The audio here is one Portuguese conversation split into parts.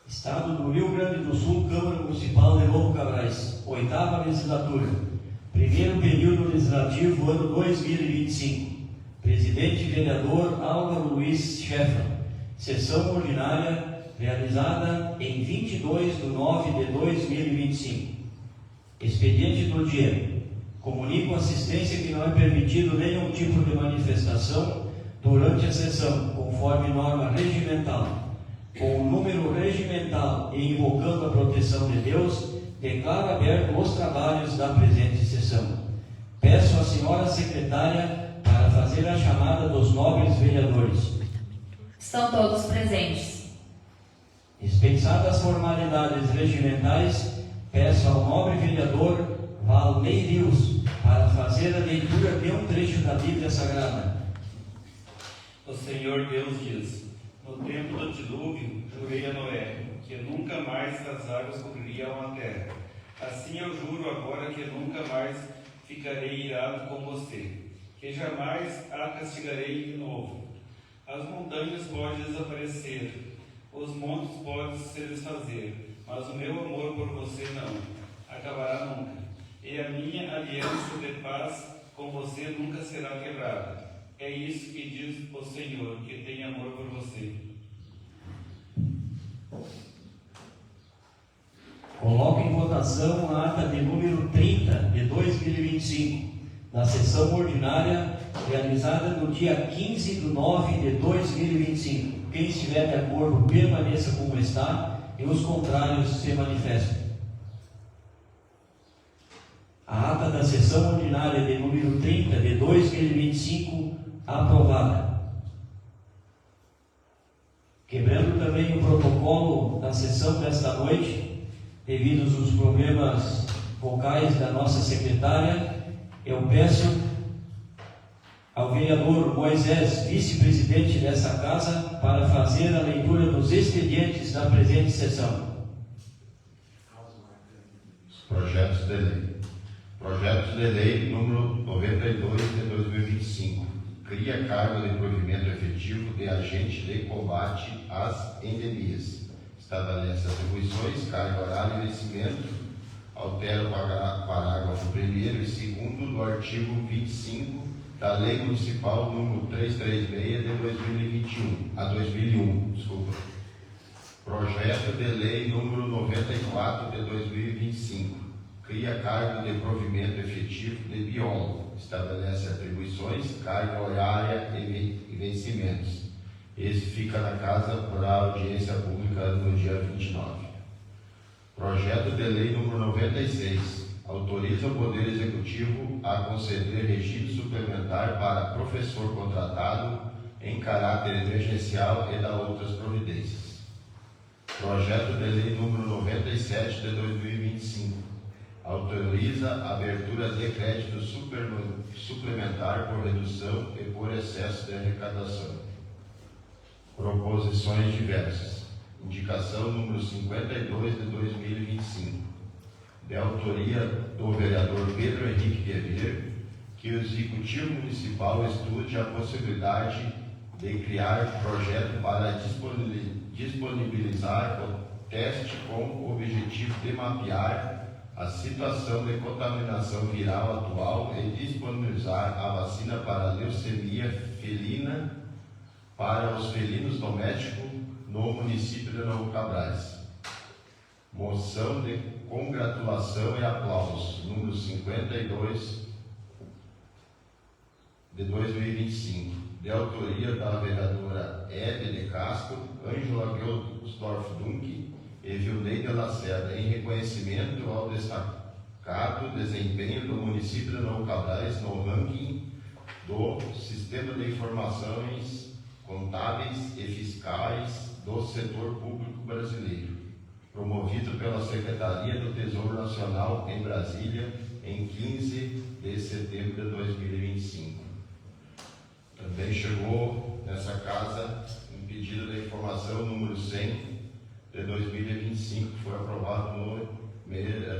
Estado do Rio Grande do Sul, Câmara Municipal de Novo Cabrais, 8ª legislatura, primeiro período legislativo, ano 2025. Presidente vereador Álvaro Luiz Scheffer. Sessão ordinária realizada em 22/9/2025. Expediente do dia. Comunico assistência que não é permitido nenhum tipo de manifestação durante a sessão, conforme norma regimental. Com o número regimental e invocando a proteção de Deus, declaro aberto os trabalhos da presente sessão. Peço à senhora secretária para fazer a chamada dos nobres vereadores. Estão todos presentes. Dispensadas as formalidades regimentais, peço ao nobre vereador Valnei Rios para fazer a leitura de um trecho da Bíblia Sagrada. O Senhor Deus diz: no tempo do dilúvio, jurei a Noé, que nunca mais as águas cobririam a terra. Assim eu juro agora que nunca mais ficarei irado com você, que jamais a castigarei de novo. As montanhas podem desaparecer, os montes podem se desfazer, mas o meu amor por você não acabará nunca. E a minha aliança de paz com você nunca será quebrada. É isso que diz o Senhor, que tem amor por você. Coloco em votação a ata de número 30 de 2025, da sessão ordinária realizada no dia 15/9/2025. Quem estiver de acordo, permaneça como está e os contrários se manifestem. A ata da sessão ordinária de número 30 de 2025 aprovada. Quebrando também o protocolo da sessão desta noite, devido aos problemas vocais da nossa secretária, eu peço ao vereador Moisés, vice-presidente dessa casa, para fazer a leitura dos expedientes da presente sessão. Projetos de lei. Projeto de lei número 92 de 2025. Cria cargo de provimento efetivo de agente de combate às endemias. Estabelece atribuições, carga horária e vencimento. Altera o parágrafo 1º e 2º do artigo 25 da Lei Municipal número 336 de 2001. Projeto de lei número 94 de 2025. Cria cargo de provimento efetivo de biólogo, estabelece atribuições, carga horária e vencimentos. Esse fica na casa para audiência pública no dia 29. Projeto de lei número 96. Autoriza o Poder Executivo a conceder regime suplementar para professor contratado em caráter emergencial e dar outras providências. Projeto de lei número 97 de 2025. Autoriza a abertura de crédito suplementar por redução e por excesso de arrecadação. Proposições diversas. Indicação número 52 de 2025. De autoria do vereador Pedro Henrique Guerreiro, que o Executivo Municipal estude a possibilidade de criar projeto para disponibilizar o teste com o objetivo de mapear a situação de contaminação viral atual e disponibilizar a vacina para a leucemia felina para os felinos domésticos no município de Novo Cabrais. Moção de congratulação e aplausos, número 52 de 2025, de autoria da vereadora Hebe de Castro, Ângela Gelsdorf Dunk e Vilneida Lacerda, em reconhecimento ao destacado desempenho do município de Novo Cabrais no ranking do Sistema de Informações Contábeis e Fiscais do Setor Público Brasileiro, promovido pela Secretaria do Tesouro Nacional em Brasília, em 15 de setembro de 2025. Também chegou nessa casa um pedido de informação número 100 de 2025, que foi aprovado no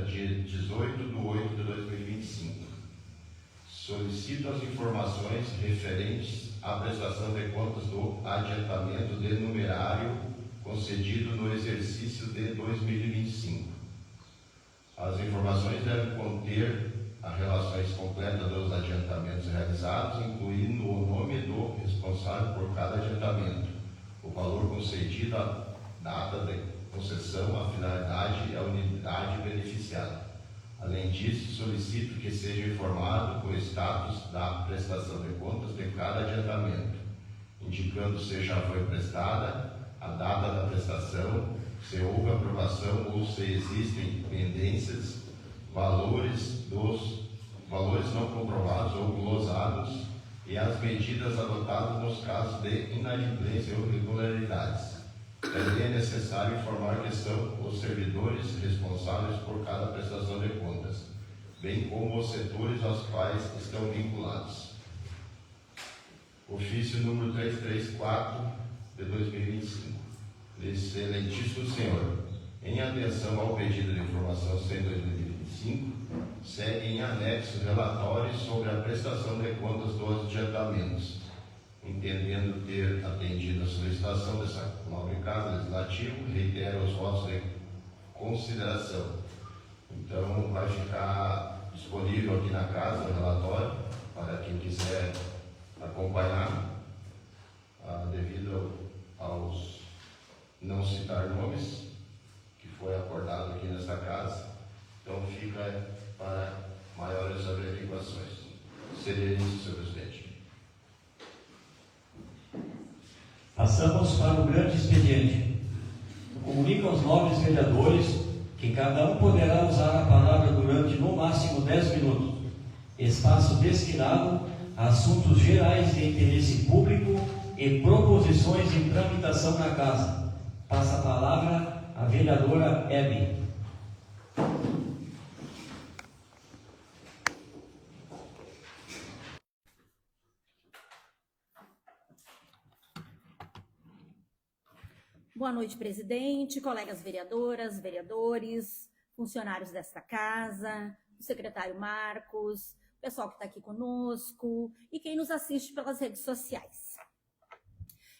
dia 18/8/2025. Solicito as informações referentes à prestação de contas do adiantamento de numerário concedido no exercício de 2025. As informações devem conter as relações completas dos adiantamentos realizados, incluindo o nome do responsável por cada adiantamento, o valor concedido, a data de concessão, a finalidade e a unidade beneficiada. Além disso, solicito que seja informado o status da prestação de contas de cada adiantamento, indicando se já foi prestada, a data da prestação, se houve aprovação ou se existem pendências, valores não comprovados ou glosados e as medidas adotadas nos casos de inadimplência ou irregularidades. Também é necessário informar que são os servidores responsáveis por cada prestação de contas, bem como os setores aos quais estão vinculados. Ofício número 334 de 2025. Excelentíssimo Senhor, em atenção ao pedido de informação 100/2025, segue em anexo relatórios sobre a prestação de contas dos adiantamentos. Entendendo ter atendido a solicitação dessa nobre Casa Legislativa, reitero os votos de consideração. Então, vai ficar disponível aqui na casa o relatório para quem quiser acompanhar, devido aos não citar nomes que foi acordado aqui nesta casa. Então, fica para maiores averiguações. Sereníssimo, senhor presidente. Passamos para o grande expediente. Comunico aos nobres vereadores que cada um poderá usar a palavra durante no máximo 10 minutos, espaço destinado a assuntos gerais de interesse público e proposições em tramitação na casa. Passa a palavra a vereadora Hebe. Boa noite, presidente, colegas vereadoras, vereadores, funcionários desta casa, o secretário Marcos, o pessoal que está aqui conosco e quem nos assiste pelas redes sociais.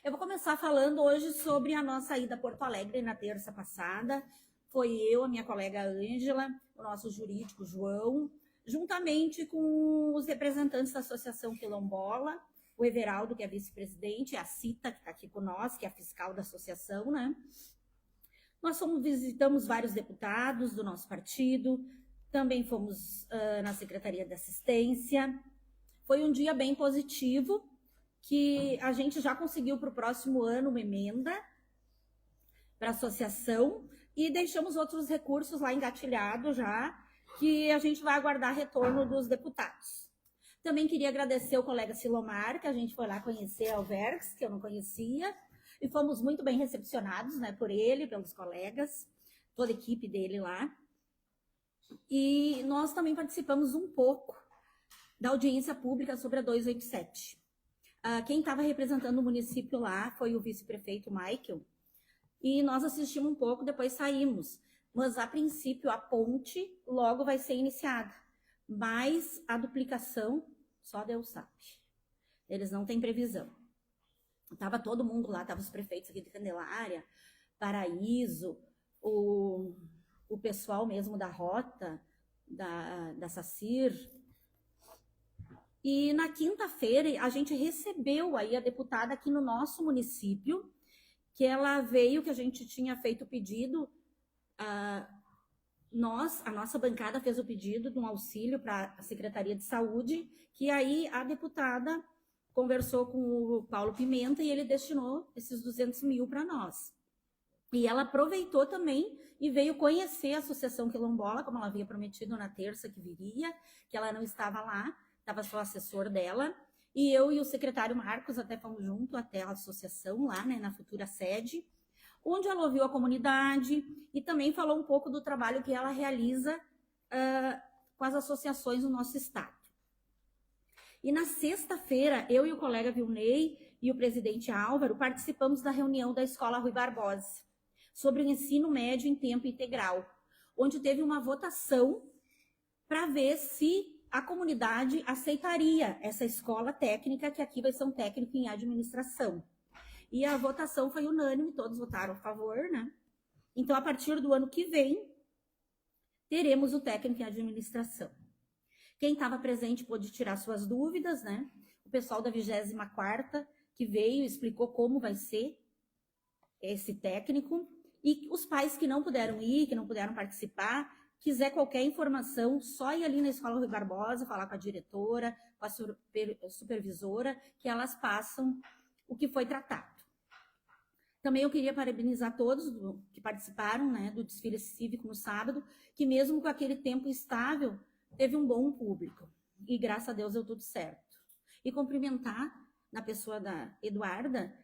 Eu vou começar falando hoje sobre a nossa ida a Porto Alegre na terça passada. Foi eu, a minha colega Ângela, o nosso jurídico João, juntamente com os representantes da Associação Quilombola, o Everaldo, que é vice-presidente, a Cita, que está aqui com nós, que é a fiscal da associação, né? Nós visitamos vários deputados do nosso partido, também fomos na Secretaria de Assistência. Foi um dia bem positivo, que a gente já conseguiu para o próximo ano uma emenda para a associação e deixamos outros recursos lá engatilhados já, que a gente vai aguardar retorno dos deputados. Também queria agradecer o colega Silomar, que a gente foi lá conhecer a Alverx, que eu não conhecia, e fomos muito bem recepcionados, né, por ele, pelos colegas, toda a equipe dele lá. E nós também participamos um pouco da audiência pública sobre a 287. Quem estava representando o município lá foi o vice-prefeito Michael, e nós assistimos um pouco, depois saímos. Mas, a princípio, a ponte logo vai ser iniciada. Mas a duplicação, só Deus sabe. Eles não têm previsão. Estava todo mundo lá, estavam os prefeitos aqui de Candelária, Paraíso, o pessoal mesmo da Rota, da SACIR. E na quinta-feira a gente recebeu aí a deputada aqui no nosso município, que ela veio, que a gente tinha feito o pedido, a nossa bancada fez o pedido de um auxílio para a Secretaria de Saúde, que aí a deputada conversou com o Paulo Pimenta e ele destinou esses 200 mil para nós. E ela aproveitou também e veio conhecer a Associação Quilombola, como ela havia prometido na terça que viria, que ela não estava lá, estava só o assessor dela. E eu e o secretário Marcos até fomos junto até a associação lá, né, na futura sede, onde ela ouviu a comunidade e também falou um pouco do trabalho que ela realiza com as associações no nosso estado. E na sexta-feira, eu e o colega Vilney e o presidente Álvaro participamos da reunião da Escola Rui Barbosa sobre o ensino médio em tempo integral, onde teve uma votação para ver se a comunidade aceitaria essa escola técnica, que aqui vai ser um técnico em administração. E a votação foi unânime, todos votaram a favor, né? Então, a partir do ano que vem, teremos o técnico em administração. Quem estava presente pôde tirar suas dúvidas, né? O pessoal da 24ª que veio explicou como vai ser esse técnico. E os pais que não puderam ir, que não puderam participar, quiser qualquer informação, só ir ali na Escola Rui Barbosa, falar com a diretora, com a supervisora, que elas passam o que foi tratado. Também eu queria parabenizar todos que participaram, né, do desfile cívico no sábado, que mesmo com aquele tempo instável, teve um bom público. E graças a Deus deu tudo certo. E cumprimentar, na pessoa da Eduarda,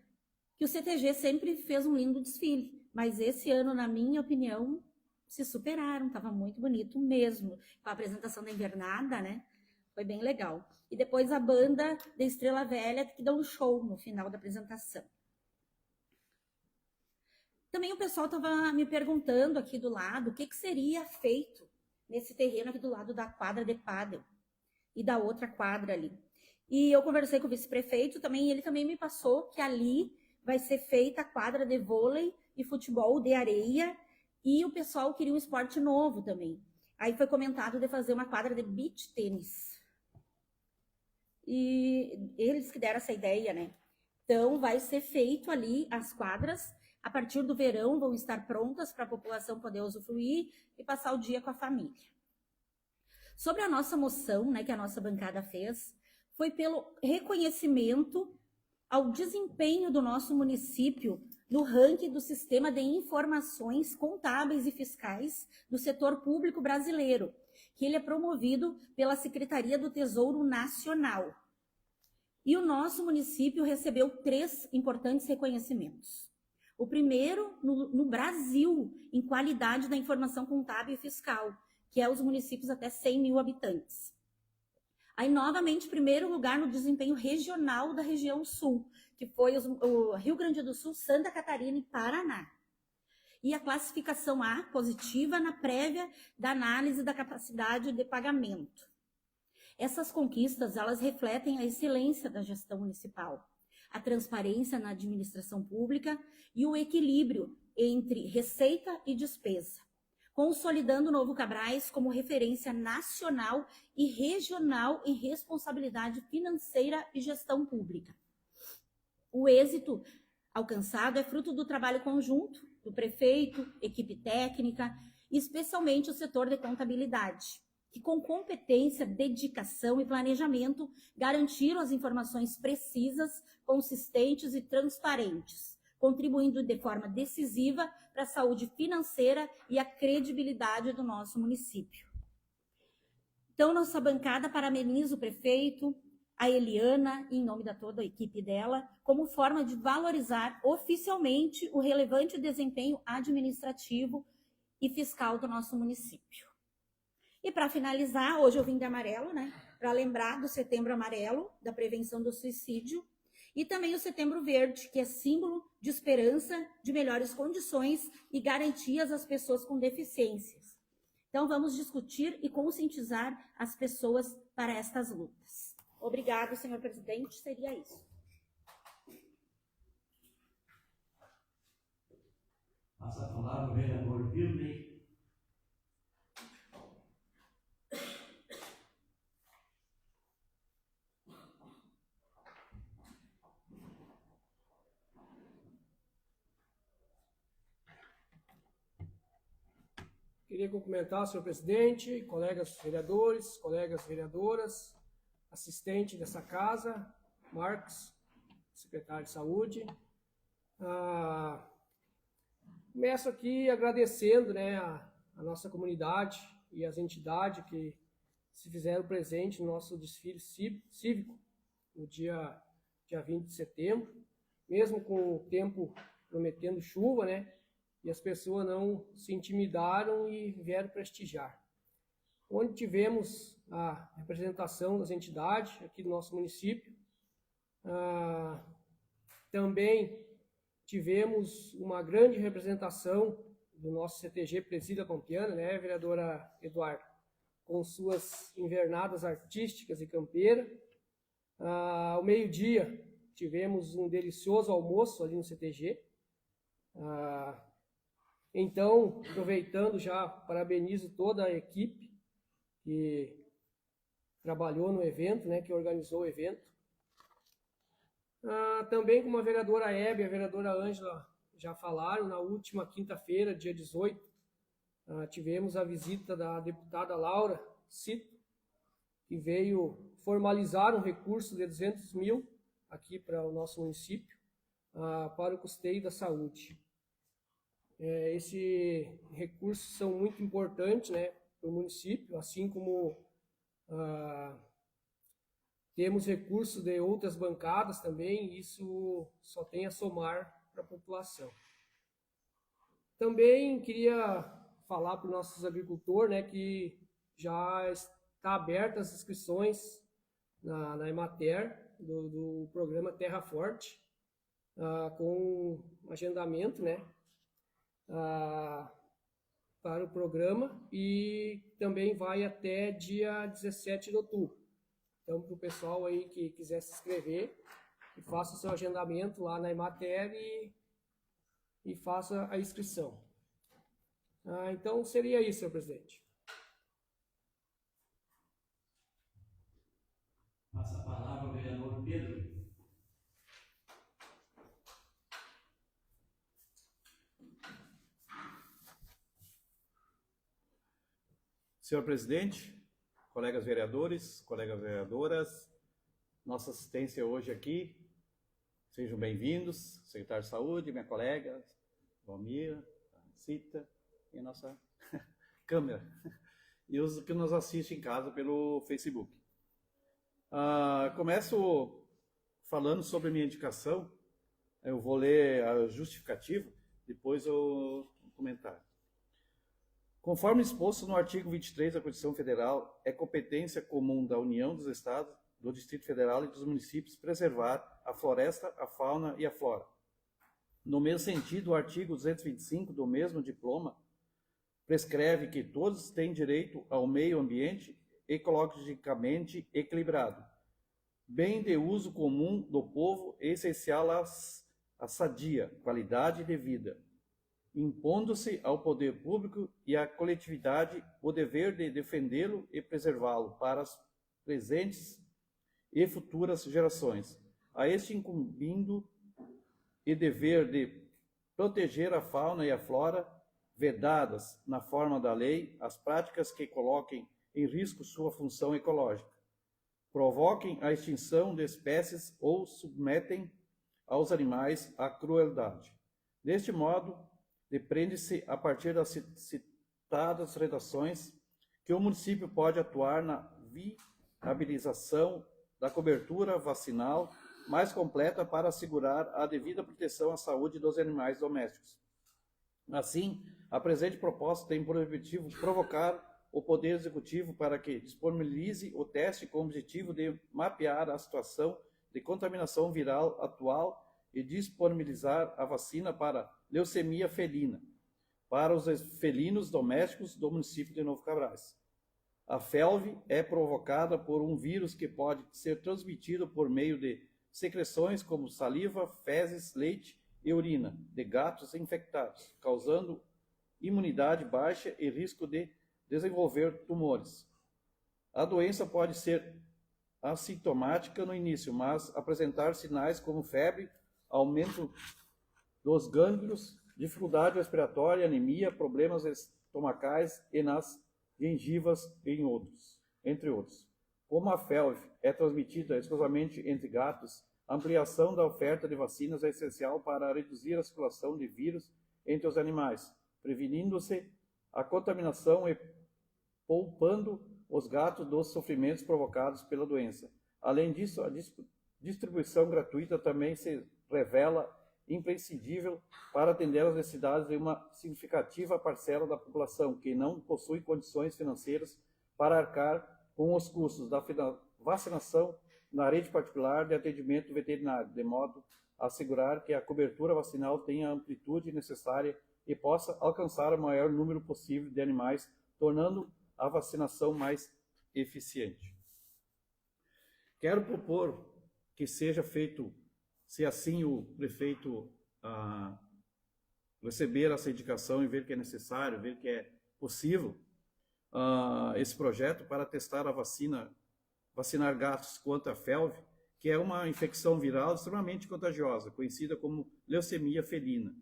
que o CTG sempre fez um lindo desfile. Mas esse ano, na minha opinião, se superaram. Estava muito bonito mesmo. Com a apresentação da invernada, né? Foi bem legal. E depois a banda da Estrela Velha, que deu um show no final da apresentação. Também o pessoal estava me perguntando aqui do lado o que seria feito nesse terreno aqui do lado da quadra de pádel e da outra quadra ali. E eu conversei com o vice-prefeito também, e ele também me passou que ali vai ser feita a quadra de vôlei e futebol de areia, e o pessoal queria um esporte novo também. Aí foi comentado de fazer uma quadra de beach tênis. E eles que deram essa ideia, né? Então vai ser feito ali as quadras. A partir do verão vão estar prontas para a população poder usufruir e passar o dia com a família. Sobre a nossa moção, né, que a nossa bancada fez, foi pelo reconhecimento ao desempenho do nosso município no ranking do Sistema de Informações Contábeis e Fiscais do Setor Público Brasileiro, que ele é promovido pela Secretaria do Tesouro Nacional. E o nosso município recebeu 3 importantes reconhecimentos. O primeiro no Brasil, em qualidade da informação contábil e fiscal, que é os municípios até 100 mil habitantes. Aí, novamente, primeiro lugar no desempenho regional da região sul, que foi o Rio Grande do Sul, Santa Catarina e Paraná. E a classificação A, positiva, na prévia da análise da capacidade de pagamento. Essas conquistas, elas refletem a excelência da gestão municipal, a transparência na administração pública e o equilíbrio entre receita e despesa, consolidando o Novo Cabrais como referência nacional e regional em responsabilidade financeira e gestão pública. O êxito alcançado é fruto do trabalho conjunto do prefeito, equipe técnica e especialmente o setor de contabilidade, que com competência, dedicação e planejamento garantiram as informações precisas, consistentes e transparentes, contribuindo de forma decisiva para a saúde financeira e a credibilidade do nosso município. Então, nossa bancada parabeniza o prefeito, a Eliana, em nome de toda a equipe dela, como forma de valorizar oficialmente o relevante desempenho administrativo e fiscal do nosso município. E para finalizar, hoje eu vim de amarelo, né? Para lembrar do Setembro Amarelo, da prevenção do suicídio, e também o Setembro Verde, que é símbolo de esperança, de melhores condições e garantias às pessoas com deficiências. Então, vamos discutir e conscientizar as pessoas para estas lutas. Obrigado, senhor presidente, seria isso. Passa a palavra o vereador Virley. Queria cumprimentar, senhor presidente, colegas vereadores, colegas vereadoras, assistente dessa casa, Marcos, secretário de Saúde. Começo aqui agradecendo, né, a nossa comunidade e as entidades que se fizeram presente no nosso desfile cívico no dia 20 de setembro, mesmo com o tempo prometendo chuva, né? E as pessoas não se intimidaram e vieram prestigiar. Onde tivemos a representação das entidades aqui do nosso município, também tivemos uma grande representação do nosso CTG Presídio Pampiana, né, vereadora Eduarda, com suas invernadas artísticas e campeiras. Ao meio-dia tivemos um delicioso almoço ali no CTG. Então, aproveitando já, parabenizo toda a equipe que trabalhou no evento, né, que organizou o evento. Também como a vereadora Hebe e a vereadora Ângela já falaram, na última quinta-feira, dia 18, tivemos a visita da deputada Laura Cito, que veio formalizar um recurso de 200 mil aqui para o nosso município, para o custeio da saúde. Esses recursos são muito importantes, né, para o município, assim como temos recursos de outras bancadas também, e isso só tem a somar para a população. Também queria falar para os nossos agricultores, né, que já está aberta as inscrições na Emater do programa Terra Forte, com agendamento, né, para o programa, e também vai até dia 17 de outubro. Então, para o pessoal aí que quiser se inscrever, que faça o seu agendamento lá na Emater e faça a inscrição. Então, seria isso, senhor presidente. Passa a palavra ao vereador Pedro. Senhor presidente, colegas vereadores, colegas vereadoras, nossa assistência hoje aqui, sejam bem-vindos, secretário de Saúde, minha colega, Valmira, Cita e a nossa câmera, e os que nos assistem em casa pelo Facebook. Começo falando sobre a minha indicação, eu vou ler a justificativa, depois eu comentar. Conforme exposto no artigo 23 da Constituição Federal, é competência comum da União, dos Estados, do Distrito Federal e dos municípios preservar a floresta, a fauna e a flora. No mesmo sentido, o artigo 225 do mesmo diploma prescreve que todos têm direito ao meio ambiente ecologicamente equilibrado, bem de uso comum do povo e essencial à sadia qualidade de vida, impondo-se ao poder público e à coletividade o dever de defendê-lo e preservá-lo para as presentes e futuras gerações. A este incumbindo e dever de proteger a fauna e a flora, vedadas na forma da lei as práticas que coloquem em risco sua função ecológica, provoquem a extinção de espécies ou submetem aos animais à crueldade. Deste modo, depreende-se, a partir das citadas redações, que o município pode atuar na viabilização da cobertura vacinal mais completa para assegurar a devida proteção à saúde dos animais domésticos. Assim, a presente proposta tem por objetivo provocar o Poder Executivo para que disponibilize o teste com o objetivo de mapear a situação de contaminação viral atual e disponibilizar a vacina para leucemia felina para os felinos domésticos do município de Novo Cabrais. A FeLV é provocada por um vírus que pode ser transmitido por meio de secreções como saliva, fezes, leite e urina de gatos infectados, causando imunidade baixa e risco de desenvolver tumores. A doença pode ser assintomática no início, mas apresentar sinais como febre, aumento dos gânglios, dificuldade respiratória, anemia, problemas estomacais e nas gengivas, entre outros. Como a FeLV é transmitida exclusivamente entre gatos, a ampliação da oferta de vacinas é essencial para reduzir a circulação de vírus entre os animais, prevenindo-se a contaminação e poupando os gatos dos sofrimentos provocados pela doença. Além disso, a distribuição gratuita também se revela imprescindível para atender às necessidades de uma significativa parcela da população que não possui condições financeiras para arcar com os custos da vacinação na rede particular de atendimento veterinário, de modo a assegurar que a cobertura vacinal tenha a amplitude necessária e possa alcançar o maior número possível de animais, tornando a vacinação mais eficiente. Quero propor que seja feito se assim o prefeito receber essa indicação e ver que é necessário, ver que é possível esse projeto para testar a vacinar gatos contra a felve, que é uma infecção viral extremamente contagiosa, conhecida como leucemia felina.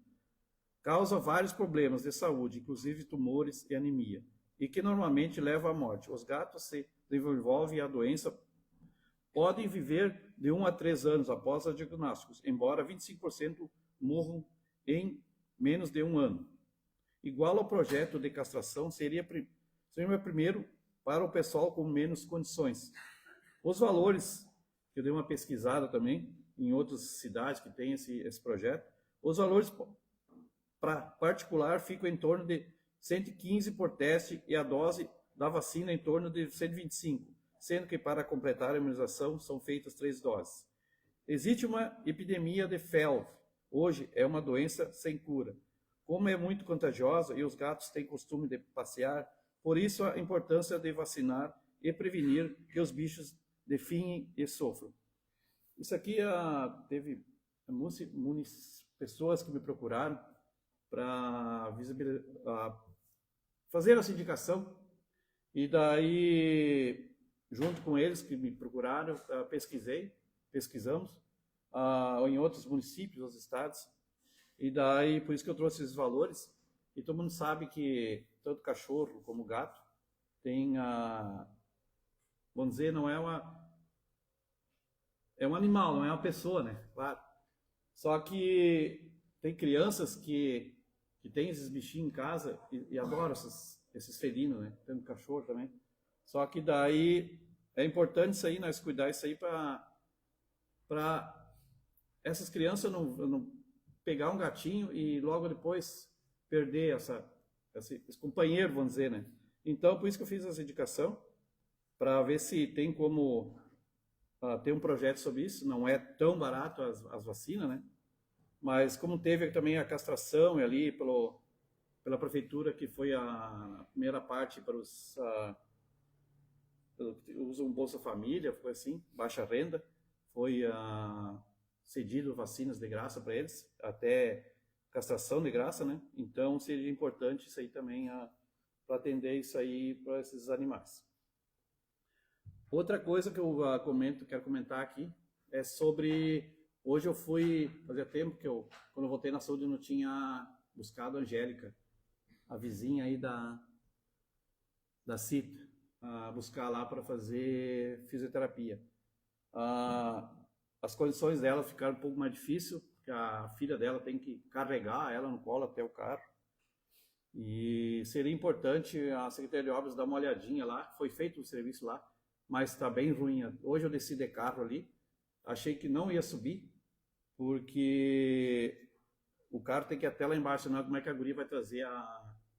Causa vários problemas de saúde, inclusive tumores e anemia, e que normalmente leva à morte. Os gatos se desenvolvem a doença, podem viver de 1 a 3 anos após os diagnósticos, embora 25% morram em menos de 1 ano. Igual ao projeto de castração, seria primeiro para o pessoal com menos condições. Os valores, que eu dei uma pesquisada também, em outras cidades que têm esse projeto, os valores para particular ficam em torno de 115 por teste e a dose da vacina em torno de 125, sendo que para completar a imunização são feitas 3 doses. Existe uma epidemia de felve. Hoje é uma doença sem cura. Como é muito contagiosa e os gatos têm costume de passear, por isso a importância de vacinar e prevenir que os bichos definhem e sofram. Isso aqui teve pessoas que me procuraram para fazer essa indicação, e daí, junto com eles que me procuraram, pesquisamos em outros municípios, outros estados, e daí por isso que eu trouxe esses valores. E todo mundo sabe que tanto cachorro como gato tem vamos dizer, não é um animal, não é uma pessoa, né? Claro. Só que tem crianças que têm esses bichinhos em casa e adoram esses felinos, né? Tem cachorro também. Só que daí é importante isso aí, nós cuidar isso aí para essas crianças não pegar um gatinho e logo depois perder esse companheiro, vamos dizer, né? Então, por isso que eu fiz essa indicação, para ver se tem como ter um projeto sobre isso. Não é tão barato as vacinas, né? Mas como teve também a castração ali pela prefeitura, que foi a primeira parte para os usam Bolsa Família, foi assim, baixa renda, foi cedido vacinas de graça para eles, até castração de graça, né? Então seria importante isso aí também para atender isso aí para esses animais. Outra coisa que eu quero comentar aqui é sobre, hoje eu fui, fazia tempo que quando eu voltei na saúde, eu não tinha buscado a Angélica, a vizinha aí da CIT, buscar lá para fazer fisioterapia. As condições dela ficaram um pouco mais difíceis, porque a filha dela tem que carregar ela no colo até o carro. E seria importante a Secretaria de Obras dar uma olhadinha lá. Foi feito o serviço lá, mas está bem ruim. Hoje eu desci de carro ali, achei que não ia subir, porque o carro tem que ir até lá embaixo, senão como é que a guria vai trazer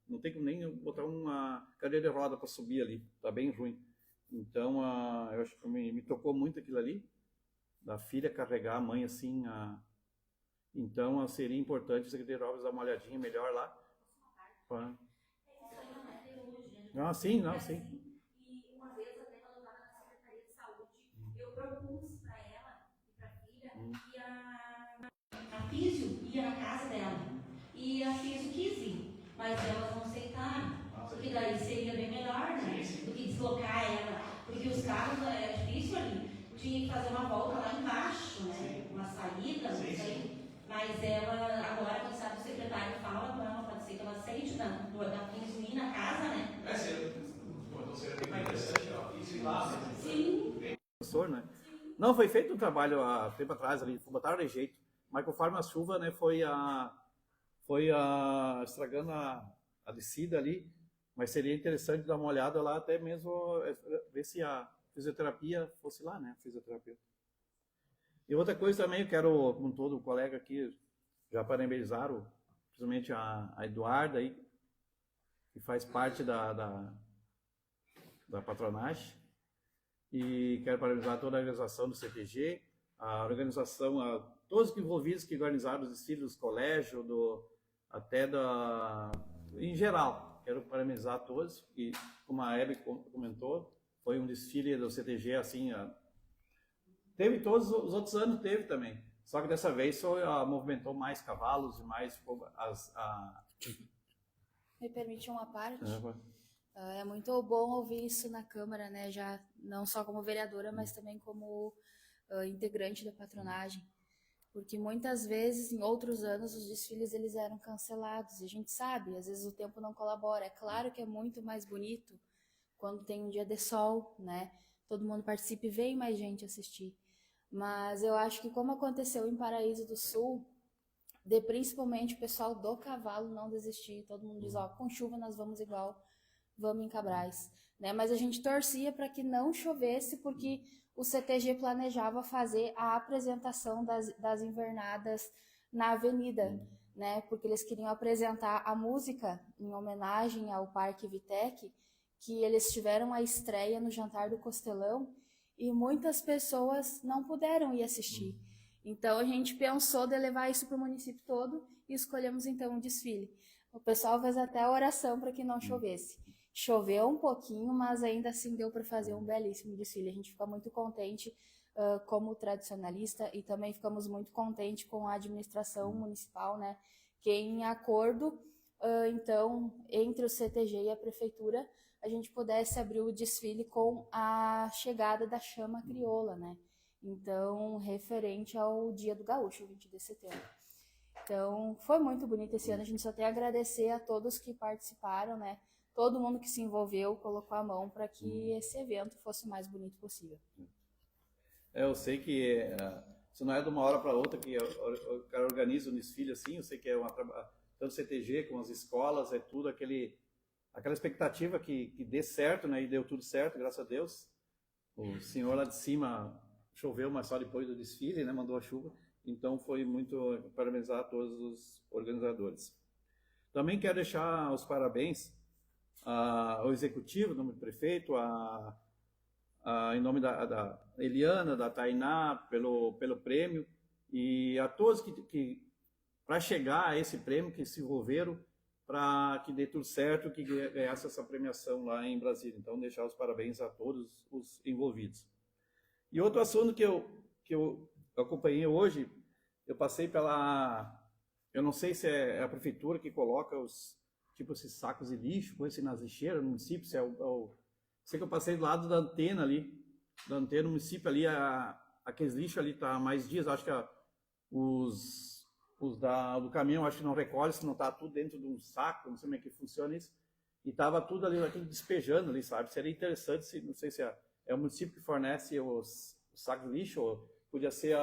não tem como nem botar uma cadeira de roda para subir ali, está bem ruim. Então, eu acho que me tocou muito aquilo ali, da filha carregar a mãe assim. Então, seria importante o Secretaria de Obras dar uma olhadinha melhor lá. Sim, não, sim. E uma vez, até quando eu estava na Secretaria de Saúde, eu propus para ela e para a filha que a físio ia na casa dela. E a físio quis ir, mas elas não aceitaram. Porque daí seria bem melhor, né? Do que deslocar ela. Porque os carros é difícil ali. Tinha que fazer uma volta lá embaixo, né? Uma saída, não sei. Mas ela, agora, quem sabe o secretário fala com ela, pode ser que ela aceite da físio ir na casa, né? Então seria bem mais interessante, ó, isso ir lá. Sim. Professor, né? Não, foi feito um trabalho há tempo atrás ali, botaram de jeito, mas conforme a chuva, né, foi estragando a descida ali, mas seria interessante dar uma olhada lá, até mesmo ver se a fisioterapia fosse lá, né, fisioterapeuta. E outra coisa também, eu quero, com todo o colega aqui, já parabenizar, principalmente a Eduarda aí, que faz parte da patronagem, e quero parabenizar toda a organização do CTG, a organização, todos os envolvidos que organizaram os desfiles dos colégios, em geral. Quero parabenizar a todos, e como a Hebe comentou, foi um desfile do CTG assim, teve todos os outros anos, teve também, Só que dessa vez só movimentou mais cavalos e mais Me permite uma parte? É, É muito bom ouvir isso na Câmara, né? Já não só como vereadora, mas também como integrante da patronagem. Porque muitas vezes, em outros anos, os desfiles eles eram cancelados. E a gente sabe, às vezes o tempo não colabora. É claro que é muito mais bonito quando tem um dia de sol, né? Todo mundo participa e vem mais gente assistir. Mas eu acho que como aconteceu em Paraíso do Sul, de principalmente o pessoal do cavalo não desistir. Todo mundo diz, ó, com chuva nós vamos igual, vamos em Cabrais. Né? Mas a gente torcia para que não chovesse, porque o CTG planejava fazer a apresentação das invernadas na avenida, né? Porque eles queriam apresentar a música em homenagem ao Parque Vitec, que eles tiveram a estreia no Jantar do Costelão e muitas pessoas não puderam ir assistir. Então a gente pensou de levar isso para o município todo e escolhemos então um desfile. O pessoal fez até a oração para que não chovesse. Choveu um pouquinho, mas ainda assim deu para fazer um belíssimo desfile. A gente fica muito contente como tradicionalista e também ficamos muito contentes com a administração municipal, né? Que em acordo, então, entre o CTG e a prefeitura, a gente pudesse abrir o desfile com a chegada da chama crioula, né? Então, referente ao Dia do Gaúcho, 20 de setembro. Então, foi muito bonito esse ano. A gente só tem a agradecer a todos que participaram, né? Todo mundo que se envolveu colocou a mão para que esse evento fosse o mais bonito possível. Eu sei que isso não é de uma hora para outra que o cara organiza um desfile assim. Eu sei que é tanto o CTG como as escolas, é tudo aquela expectativa que dê certo, né? E deu tudo certo, graças a Deus. O senhor lá de cima choveu, mas só depois do desfile, né? Mandou a chuva. Então foi muito parabenizar a todos os organizadores. Também quero deixar os parabéns ao executivo, em nome do prefeito, em nome da Eliana, da Tainá, pelo prêmio, e a todos que para chegar a esse prêmio, que se envolveram para que dê tudo certo, que ganhasse essa premiação lá em Brasília. Então, deixar os parabéns a todos os envolvidos. E outro assunto que eu acompanhei hoje, eu passei eu não sei se é a prefeitura que coloca esses sacos de lixo, põe nas lixeiras no município, sei que eu passei do lado da antena no município ali, aqueles lixos ali tá há mais dias, acho que os do caminhão acho que não recolhe, se não tá tudo dentro de um saco, não sei como é que funciona isso, e tava tudo ali, aquilo despejando ali, sabe? Seria interessante, não sei se é o município que fornece os sacos de lixo, ou podia ser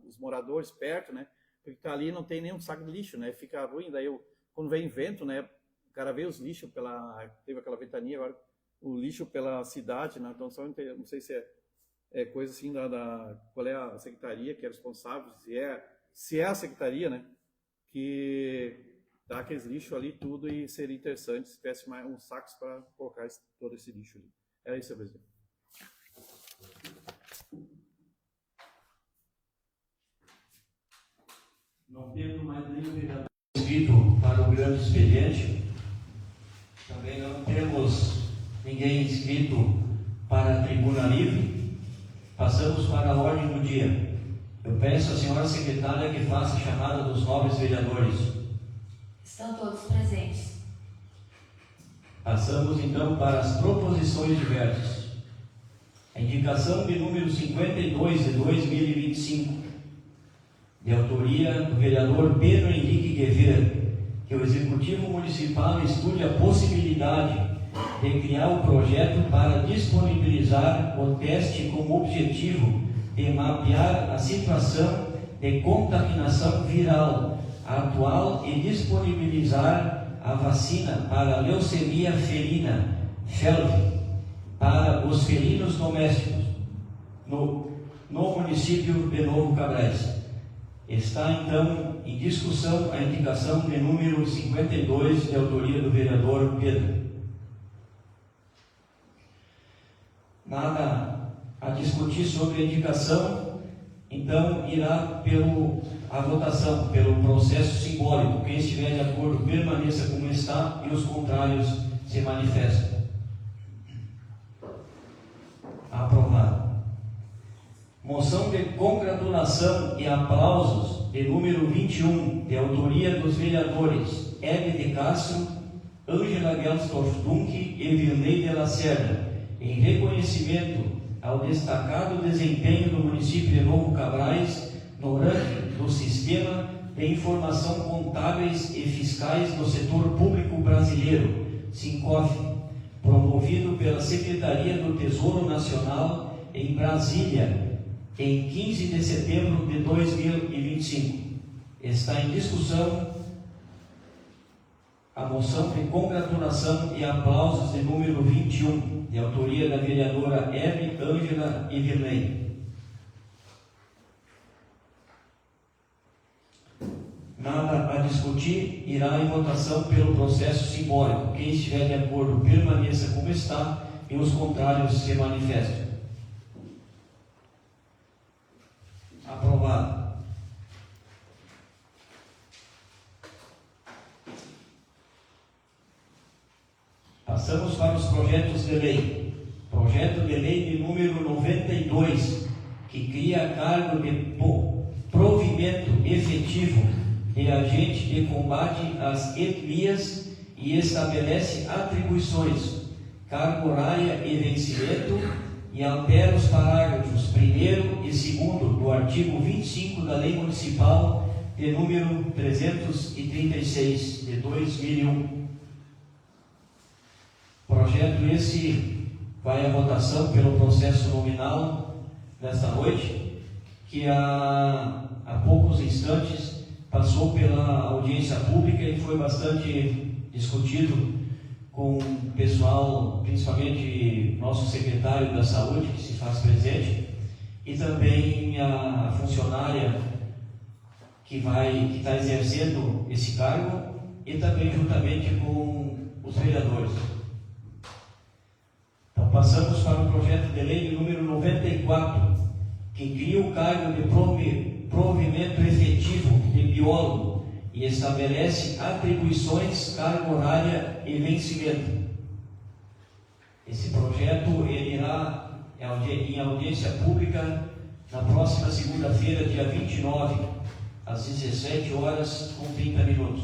os moradores perto, né? Porque ali não tem nenhum saco de lixo, né? Fica ruim, daí quando vem vento, né? O cara vê os lixos teve aquela ventania agora, o lixo pela cidade, né? Então só não sei se é coisa assim qual é a secretaria que é responsável, se é a secretaria, né? Que dá aqueles lixos ali tudo, e seria interessante se tivesse mais uns sacos para colocar todo esse lixo ali. É isso, presidente. Não tendo mais nenhum vereador inscrito para o grande expediente, também não temos ninguém inscrito para a tribuna livre, passamos para a ordem do dia. Eu peço à senhora secretária que faça a chamada dos nobres vereadores. Estão todos presentes. Passamos então para as proposições diversas. A indicação de número 52 de 2025, de autoria do vereador Pedro Henrique Guevara, que o Executivo Municipal estude a possibilidade de criar um projeto para disponibilizar o teste com o objetivo de mapear a situação de contaminação viral atual e disponibilizar a vacina para a leucemia felina, FeLV, para os felinos domésticos, no município de Novo Cabrais. Está, então, em discussão a indicação de número 52, de autoria do vereador Pedro. Nada a discutir sobre a indicação, então irá a votação, pelo processo simbólico. Quem estiver de acordo permaneça como está e os contrários se manifestam. Aprovado. Moção de congratulação e aplausos de número 21, de autoria dos vereadores Hebe de Castro, Ângela Gelsdorf Dunque e Virley de Lacerda, em reconhecimento ao destacado desempenho do município de Novo Cabrais no ranking do Sistema de Informação Contábeis e Fiscais do Setor Público Brasileiro, SINCOF, promovido pela Secretaria do Tesouro Nacional em Brasília, em 15 de setembro de 2025. Está em discussão a moção de congratulação e aplausos de número 21, de autoria da vereadora Hebe, Ângela e Virley. Nada a discutir, irá em votação pelo processo simbólico. Quem estiver de acordo, permaneça como está, e os contrários se manifestem. Aprovado. Passamos para os projetos de lei. Projeto de lei de número 92, que cria cargo de provimento efetivo de agente de combate às etnias e estabelece atribuições, carga horária e vencimento, e altera os parágrafos 1º e 2º do artigo 25 da Lei Municipal de número 336 de 2001. Projeto esse vai à votação pelo processo nominal nesta noite, que há poucos instantes passou pela audiência pública e foi bastante discutido com o pessoal, principalmente nosso secretário da Saúde, que se faz presente, e também a funcionária que está exercendo esse cargo, e também juntamente com os vereadores. Então, passamos para o projeto de lei de número 94, que cria o cargo de provimento efetivo de biólogo e estabelece atribuições, carga horária e vencimento. Esse projeto ele irá em audiência pública na próxima segunda-feira, dia 29, às 17h30.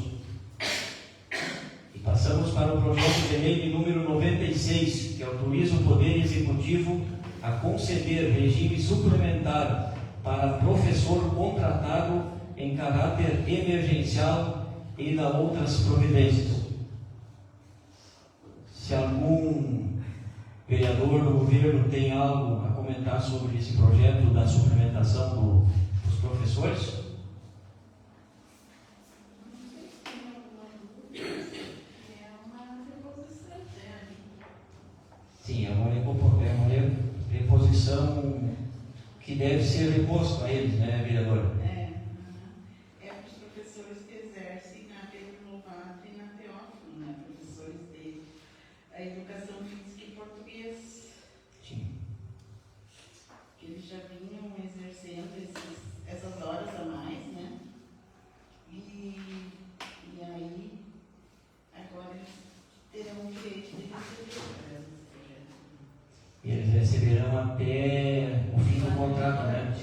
E passamos para o projeto de lei de número 96, que autoriza o Poder Executivo a conceder regime suplementar para professor contratado em caráter emergencial e da outras providências. Se algum vereador do governo tem algo a comentar sobre esse projeto da suplementação dos professores? Sim, é uma reposição que deve ser reposto a eles, né, vereadora? É para os professores que exercem na Pedro Lobato e na Teófilo, né? Professores de educação física e português. Sim. Que eles já vinham exercendo essas horas a mais, né? E aí, agora eles terão o direito de receber esse projeto. E eles receberão até o fim do contrato, né?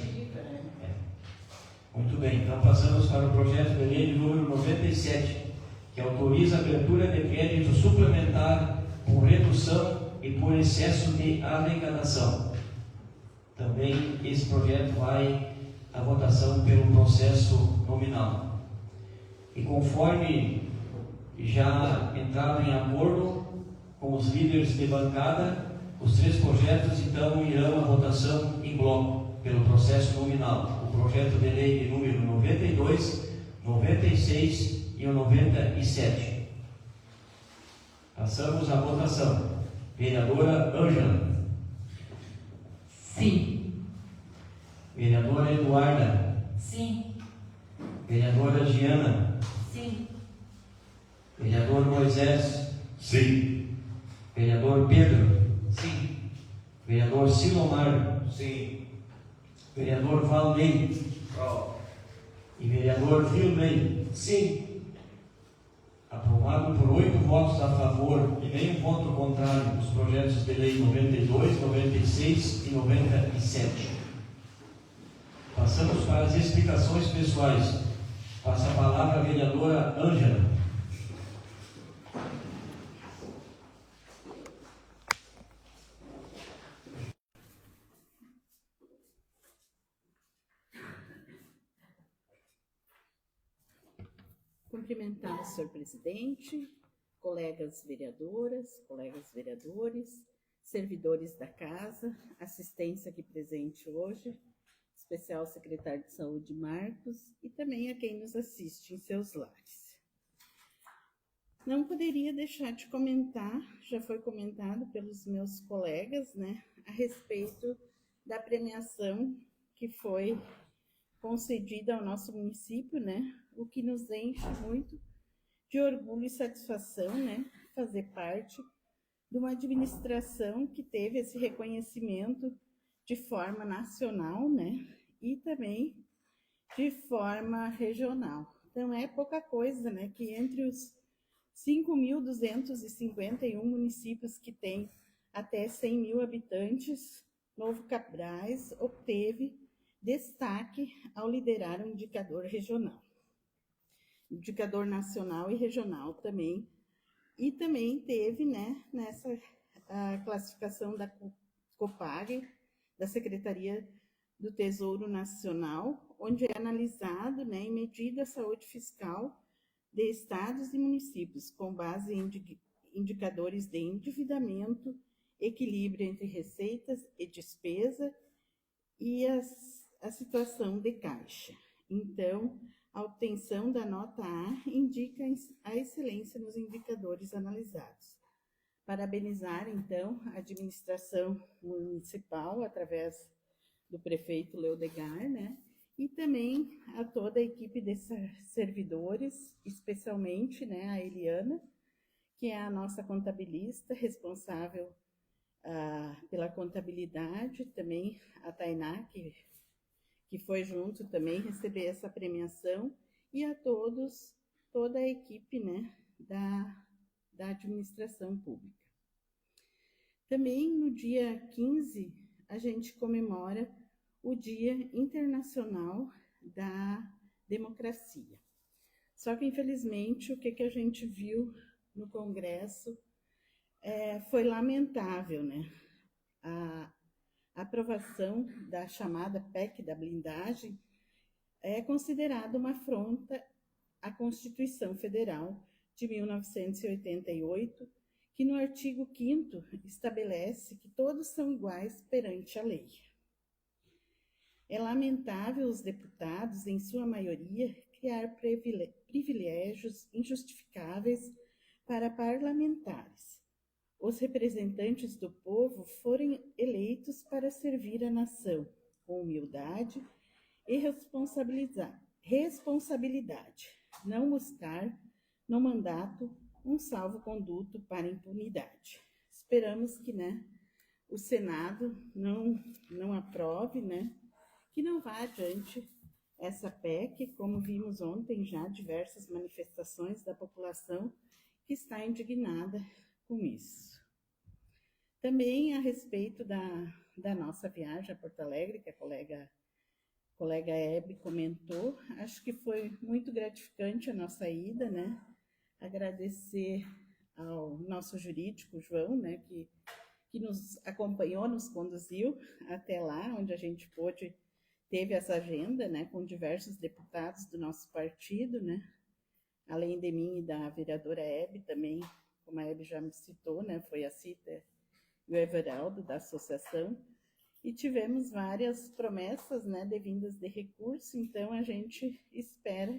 Muito bem, então passamos para o projeto de lei de número 97, que autoriza a abertura de crédito suplementar por redução e por excesso de arrecadação. Também esse projeto vai à votação pelo processo nominal. E conforme já entraram em acordo com os líderes de bancada, os três projetos então irão à votação em bloco pelo processo nominal. O projeto de lei de número 92, 96 e o 97. Passamos à votação. Vereadora Ângela. Sim. Vereadora Eduarda. Sim. Vereadora Giana. Sim. Vereador Moisés. Sim. Vereador Pedro. Sim. Vereador Silomar. Sim. Vereador Valdem. E vereador Virley. Sim. Aprovado por 8 votos a favor e nenhum voto contrário os projetos de lei 92, 96 e 97. Passamos para as explicações pessoais. Passa a palavra a vereadora Ângela. Cumprimentar o senhor presidente, colegas vereadoras, colegas vereadores, servidores da casa, assistência aqui presente hoje, especial secretário de Saúde Marcos e também a quem nos assiste em seus lares. Não poderia deixar de comentar, já foi comentado pelos meus colegas, né, a respeito da premiação que foi concedida ao nosso município, né, o que nos enche muito de orgulho e satisfação, né, fazer parte de uma administração que teve esse reconhecimento de forma nacional, né, e também de forma regional. Então, é pouca coisa, né, que entre os 5.251 municípios que têm até 100 mil habitantes, Novo Cabrais obteve destaque ao liderar um indicador regional. Indicador nacional e regional também. E também teve, né, nessa classificação da COPAG, da Secretaria do Tesouro Nacional, onde é analisado, né, e medido a saúde fiscal de estados e municípios, com base em indicadores de endividamento, equilíbrio entre receitas e despesa e a situação de caixa. Então, a obtenção da nota A indica a excelência nos indicadores analisados. Parabenizar, então, a administração municipal, através do prefeito Leodegar, né? E também a toda a equipe de servidores, especialmente, né, a Eliana, que é a nossa contabilista, responsável pela contabilidade, também a Tainá, que foi junto também receber essa premiação, e a todos, toda a equipe, né, da administração pública. Também no dia 15, a gente comemora o Dia Internacional da Democracia. Só que, infelizmente, o que a gente viu no Congresso foi lamentável, né? A aprovação da chamada PEC da blindagem é considerada uma afronta à Constituição Federal de 1988, que no artigo 5º estabelece que todos são iguais perante a lei. É lamentável os deputados, em sua maioria, criar privilégios injustificáveis para parlamentares. Os representantes do povo foram eleitos para servir a nação com humildade e responsabilidade, não buscar no mandato um salvo-conduto para impunidade. Esperamos que, né, o Senado não aprove, né, que não vá adiante essa PEC, como vimos ontem já diversas manifestações da população que está indignada com isso. Também a respeito da nossa viagem a Porto Alegre, que a colega Hebe comentou, acho que foi muito gratificante a nossa ida, né? Agradecer ao nosso jurídico, João, né, que nos acompanhou, nos conduziu até lá, onde a gente teve essa agenda, né, com diversos deputados do nosso partido, né, além de mim e da vereadora Hebe também, como a Hebe já me citou, né, foi a Cita e o Everaldo da associação, e tivemos várias promessas, né, devindas de recurso, então a gente espera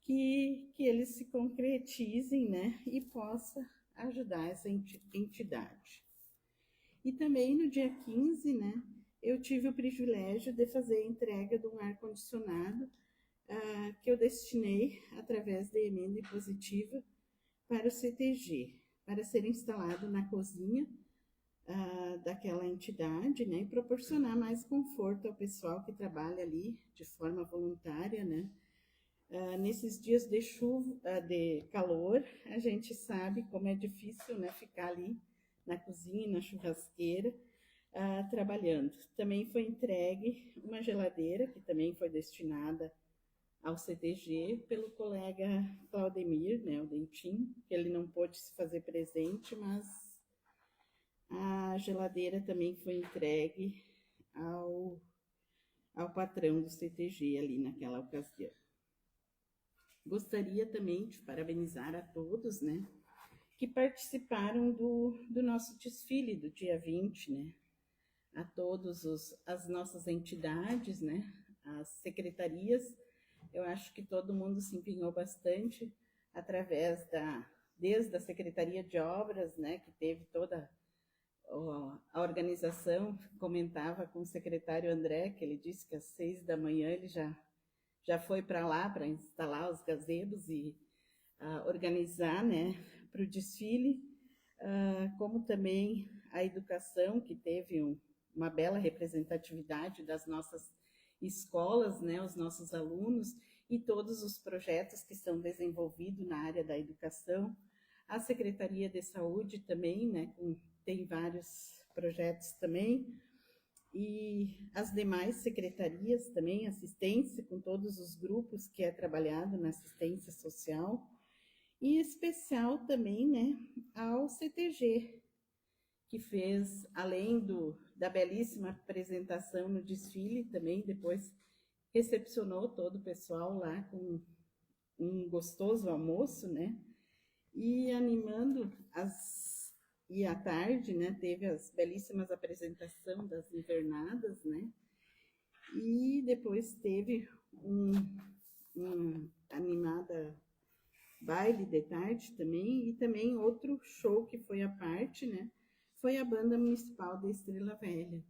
que eles se concretizem, né, e possa ajudar essa entidade. E também no dia 15, né, eu tive o privilégio de fazer a entrega de um ar-condicionado que eu destinei, através da emenda impositiva, para o CTG, para ser instalado na cozinha daquela entidade, né, e proporcionar mais conforto ao pessoal que trabalha ali de forma voluntária, né. Nesses dias de chuva, de calor, a gente sabe como é difícil, né, ficar ali na cozinha, na churrasqueira. trabalhando. Também foi entregue uma geladeira, que também foi destinada ao CTG, pelo colega Claudemir, né, o Dentim, que ele não pôde se fazer presente, mas a geladeira também foi entregue ao patrão do CTG ali naquela ocasião. Gostaria também de parabenizar a todos, né, que participaram do nosso desfile do dia 20, né, a todos as nossas entidades, né, as secretarias. Eu acho que todo mundo se empenhou bastante através desde a Secretaria de Obras, né, que teve toda a organização. Comentava com o secretário André, que ele disse que às 6 da manhã ele já foi para lá para instalar os gazebos e organizar, né, para o desfile, como também a educação, que teve uma bela representatividade das nossas escolas, né, os nossos alunos e todos os projetos que são desenvolvidos na área da educação. A Secretaria de Saúde também, né, tem vários projetos também, e as demais secretarias também, assistência com todos os grupos que é trabalhado na assistência social, e especial também, né, ao CTG, que fez, além da belíssima apresentação no desfile, também depois recepcionou todo o pessoal lá com um gostoso almoço, né? E animando e à tarde, né, teve as belíssimas apresentações das invernadas, né? E depois teve um animada baile de tarde também, e também outro show que foi à parte, né? Foi a Banda Municipal da Estrela Velha.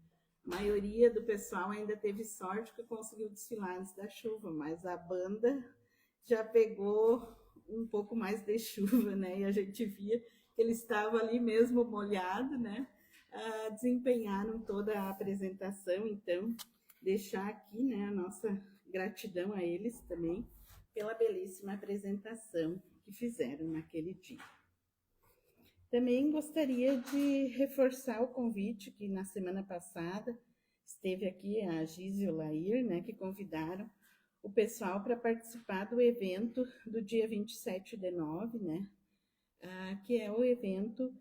A maioria do pessoal ainda teve sorte que conseguiu desfilar antes da chuva, mas a banda já pegou um pouco mais de chuva, né? E a gente via que eles estavam ali mesmo molhado, né? Desempenharam toda a apresentação. Então, deixar aqui, né, a nossa gratidão a eles também pela belíssima apresentação que fizeram naquele dia. Também gostaria de reforçar o convite que na semana passada esteve aqui a Giz e o Lair, né, que convidaram o pessoal para participar do evento do dia 27/9, né, que é o evento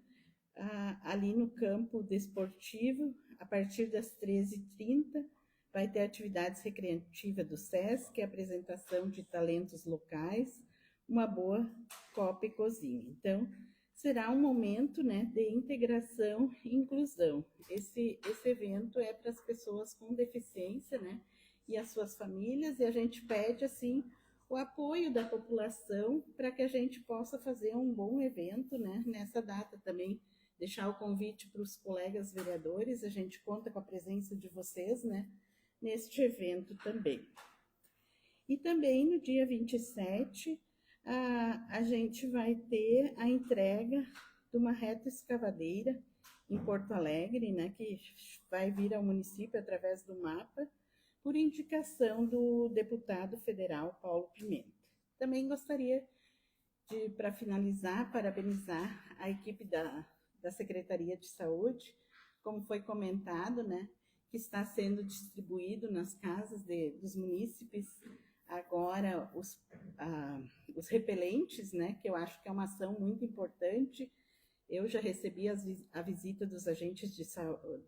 ali no campo desportivo, a partir das 13h30, vai ter atividades recreativas do SESC, apresentação de talentos locais, uma boa copa e cozinha. Então, será um momento, né, de integração e inclusão. Esse evento é para as pessoas com deficiência, né, e as suas famílias, e a gente pede, assim, o apoio da população para que a gente possa fazer um bom evento, né, nessa data também. Deixar o convite para os colegas vereadores, a gente conta com a presença de vocês, né, neste evento também. E também no dia 27, a gente vai ter a entrega de uma retroescavadeira em Porto Alegre, né, que vai vir ao município através do MAPA, por indicação do deputado federal Paulo Pimenta. Também gostaria de, para finalizar, parabenizar a equipe da Secretaria de Saúde, como foi comentado, né, que está sendo distribuído nas casas dos munícipes agora os repelentes, né, que eu acho que é uma ação muito importante. Eu já recebi a visita dos agentes de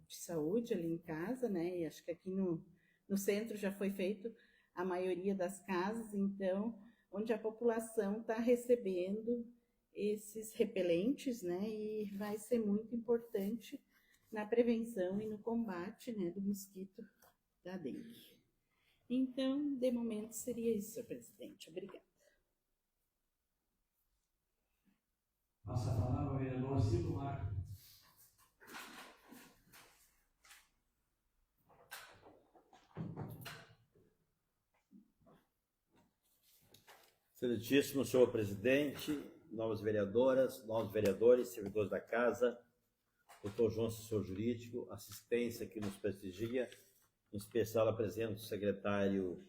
saúde ali em casa, né, e acho que aqui no centro já foi feito a maioria das casas, então, onde a população está recebendo esses repelentes, né, e vai ser muito importante na prevenção e no combate, né, do mosquito da dengue. Então, de momento, seria isso, senhor presidente. Obrigada. Passa a palavra ao vereador Silvio Marco. Excelentíssimo senhor presidente, novas vereadoras, novos vereadores, servidores da casa, doutor João, assessor jurídico, assistência que nos prestigia, em especial a presença do secretário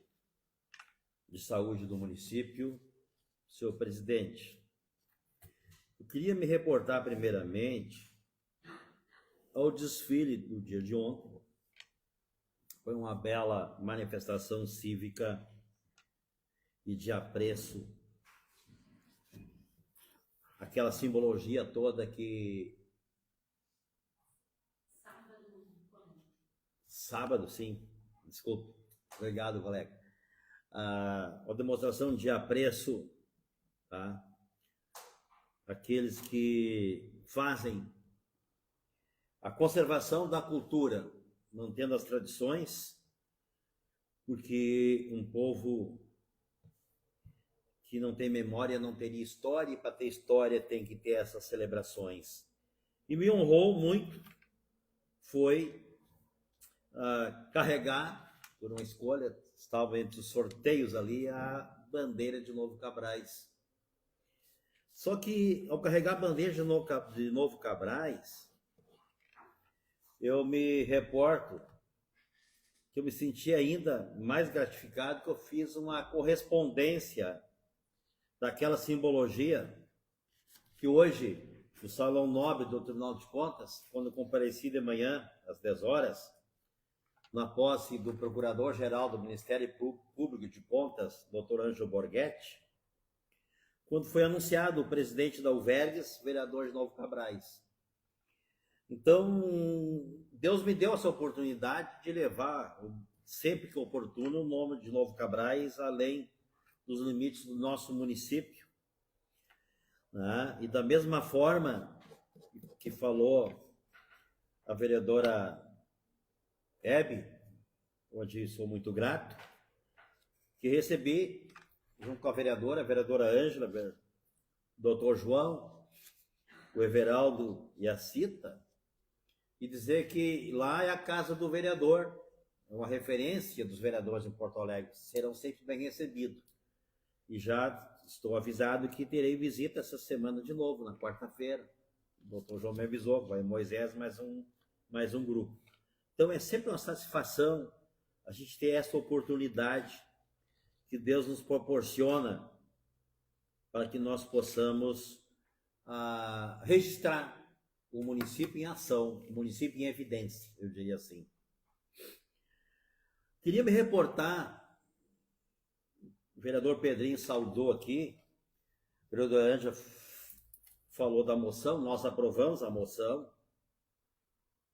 de saúde do município, senhor presidente. Eu queria me reportar primeiramente ao desfile do dia de ontem. Foi uma bela manifestação cívica e de apreço. Aquela simbologia toda que... Sábado, sim. Desculpa. Obrigado, colega. Uma demonstração de apreço, tá? Aqueles que fazem a conservação da cultura, mantendo as tradições, porque um povo que não tem memória não teria história, e para ter história tem que ter essas celebrações. E me honrou muito, foi carregar, por uma escolha, estava entre os sorteios ali, a bandeira de Novo Cabrais. Só que, ao carregar a bandeira de Novo Cabrais, eu me reporto que eu me senti ainda mais gratificado, que eu fiz uma correspondência daquela simbologia que hoje, no Salão Nobre do Tribunal de Contas, quando eu compareci de manhã, às 10 horas, na posse do Procurador-Geral do Ministério Público de Contas, Dr. Ângelo Borghetti, quando foi anunciado o presidente da UVERGS, vereador de Novo Cabrais. Então, Deus me deu essa oportunidade de levar, sempre que oportuno, o nome de Novo Cabrais além dos limites do nosso município. Né? E da mesma forma que falou a vereadora Hebe, onde sou muito grato, que recebi, junto com a vereadora Ângela, o doutor João, o Everaldo e a Cita, e dizer que lá é a casa do vereador, é uma referência dos vereadores em Porto Alegre, serão sempre bem recebidos. E já estou avisado que terei visita essa semana de novo, na quarta-feira. O doutor João me avisou, vai Moisés, mais um grupo. Então é sempre uma satisfação a gente ter essa oportunidade que Deus nos proporciona para que nós possamos registrar o município em ação, o município em evidência, eu diria assim. Queria me reportar, o vereador Pedrinho saudou aqui, o vereador Ângela falou da moção, nós aprovamos a moção,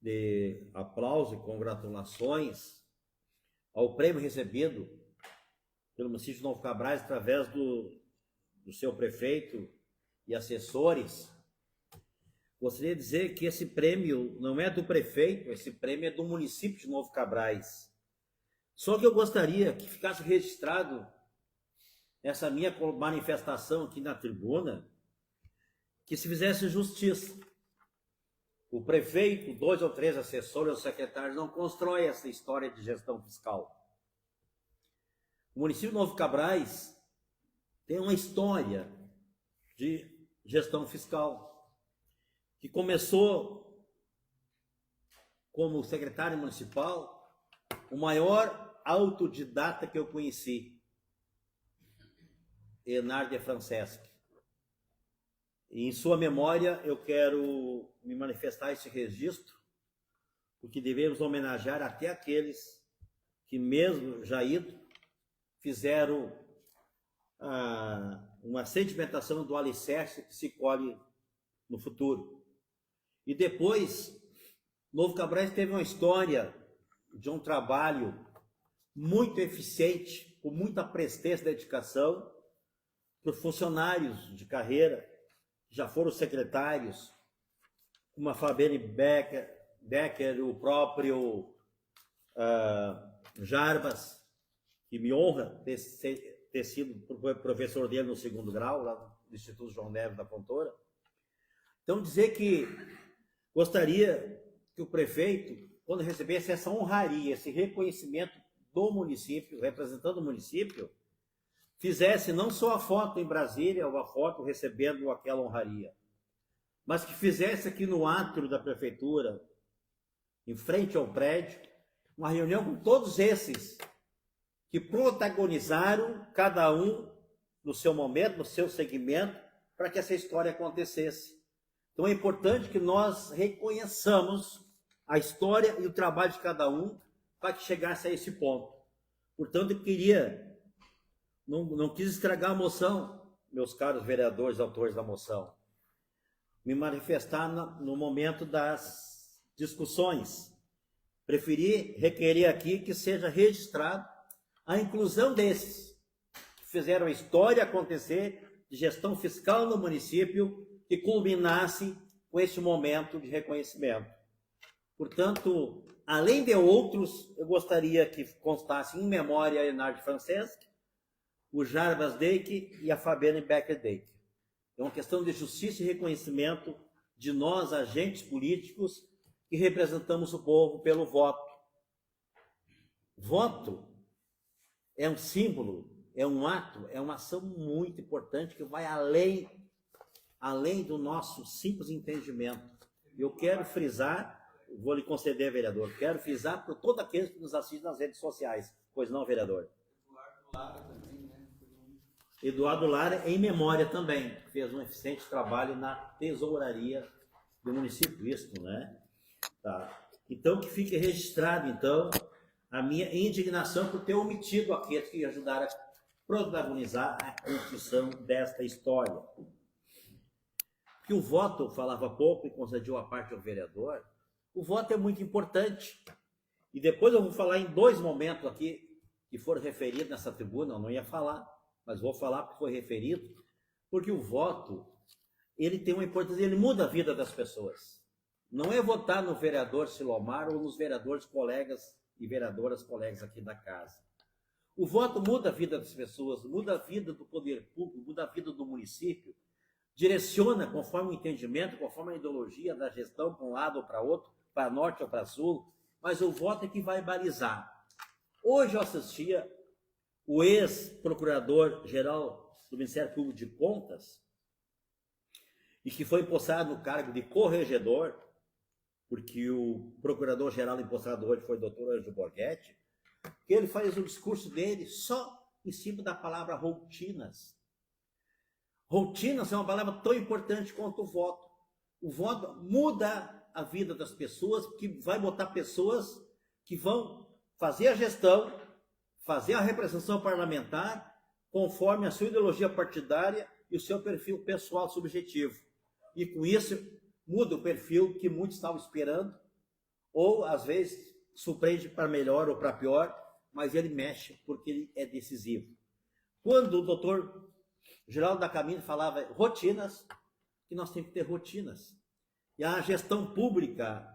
de aplauso e congratulações ao prêmio recebido pelo município de Novo Cabrais através do seu prefeito e assessores. Gostaria de dizer que esse prêmio não é do prefeito, esse prêmio é do município de Novo Cabrais. Só que eu gostaria que ficasse registrado essa minha manifestação aqui na tribuna, que se fizesse justiça. O prefeito, 2 ou 3 assessores ou secretários não constrói essa história de gestão fiscal. O município de Novo Cabrais tem uma história de gestão fiscal, que começou como secretário municipal, o maior autodidata que eu conheci, Enar de Franceschi. E em sua memória eu quero me manifestar esse registro, porque devemos homenagear até aqueles que, mesmo já ido, fizeram uma sedimentação do alicerce que se colhe no futuro. E depois, Novo Cabrais teve uma história de um trabalho muito eficiente, com muita presteza e dedicação, por funcionários de carreira, já foram secretários, como a Fabiane Becker, o próprio Jarbas, que me honra ter sido professor dele no 2º grau, lá no Instituto João Neves da Fontoura. Então, dizer que gostaria que o prefeito, quando recebesse essa honraria, esse reconhecimento do município, representando o município, fizesse não só a foto em Brasília, ou a foto recebendo aquela honraria, mas que fizesse aqui no átrio da prefeitura, em frente ao prédio, uma reunião com todos esses que protagonizaram, cada um no seu momento, no seu segmento, para que essa história acontecesse. Então é importante que nós reconheçamos a história e o trabalho de cada um para que chegasse a esse ponto. Portanto, eu queria, não quis estragar a moção, meus caros vereadores, autores da moção, me manifestar no momento das discussões. Preferi requerer aqui que seja registrado a inclusão desses que fizeram a história acontecer de gestão fiscal no município que culminasse com esse momento de reconhecimento. Portanto, além de outros, eu gostaria que constasse em memória a Enardo Franceschi, o Jarbas Deik e a Fabiane Becker Deik. É uma questão de justiça e reconhecimento de nós, agentes políticos, que representamos o povo pelo voto. Voto é um símbolo, é um ato, é uma ação muito importante que vai além do nosso simples entendimento. Eu quero frisar, vou lhe conceder, vereador, quero frisar para todos aqueles que nos assistem nas redes sociais. Pois não, vereador? Eduardo Lara, em memória também, fez um eficiente trabalho na tesouraria do município, isto, né? Tá. Então, que fique registrado, então, a minha indignação por ter omitido aqueles que ajudaram a protagonizar a construção desta história. Que o voto, falava pouco e concedeu a parte ao vereador, o voto é muito importante. E depois eu vou falar em 2 momentos aqui que foram referidos nessa tribuna, eu não ia falar, mas vou falar porque foi referido, porque o voto, ele tem uma importância, ele muda a vida das pessoas. Não é votar no vereador Silomar ou nos vereadores colegas e vereadoras colegas aqui da casa. O voto muda a vida das pessoas, muda a vida do poder público, muda a vida do município, direciona conforme o entendimento, conforme a ideologia da gestão para um lado ou para outro, para norte ou para sul, mas o voto é que vai balizar. Hoje eu assistia o ex-procurador-geral do Ministério Público de Contas, e que foi empossado no cargo de corregedor, porque o procurador-geral empossado hoje foi o doutor Anjo Borghetti, que ele faz o discurso dele só em cima da palavra rotinas. Rotinas é uma palavra tão importante quanto o voto. O voto muda a vida das pessoas, que vai botar pessoas que vão fazer a gestão, fazer a representação parlamentar, conforme a sua ideologia partidária e o seu perfil pessoal subjetivo. E com isso, muda o perfil que muitos estavam esperando, ou às vezes surpreende para melhor ou para pior, mas ele mexe porque ele é decisivo. Quando o doutor Geraldo da Camino falava rotinas, que nós temos que ter rotinas. E a gestão pública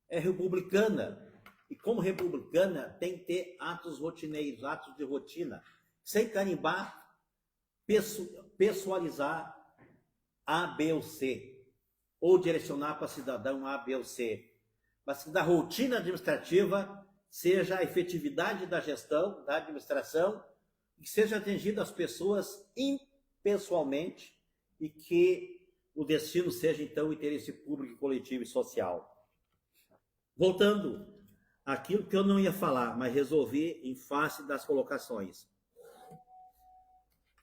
é republicana, e como republicana tem que ter atos rotineiros, atos de rotina, sem carimbar, pessoalizar A, B ou C, ou direcionar para cidadão A, B ou C. Mas que da rotina administrativa seja a efetividade da gestão, da administração, e que seja atingido as pessoas impessoalmente e que o destino seja, então, o interesse público, coletivo e social. Voltando àquilo que eu não ia falar, mas resolvi em face das colocações.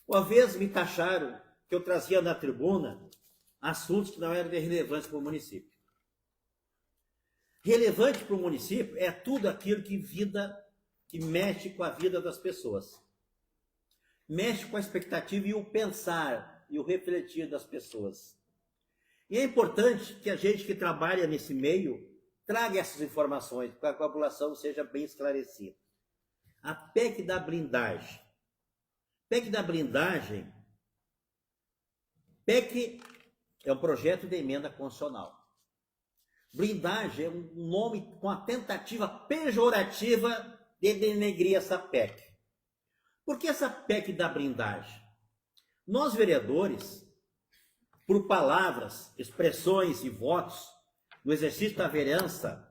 Uma vez me taxaram que eu trazia na tribuna assuntos que não eram de relevância para o município. Relevante para o município é tudo aquilo que mexe com a vida das pessoas. Mexe com a expectativa e o pensar e o refletir das pessoas. E é importante que a gente que trabalha nesse meio traga essas informações para que a população seja bem esclarecida. A PEC da blindagem. PEC da blindagem. PEC é um projeto de emenda constitucional. Blindagem é um nome com a tentativa pejorativa de denegrir essa PEC. Por que essa PEC da blindagem? Nós, vereadores, por palavras, expressões e votos, no exercício da vereança,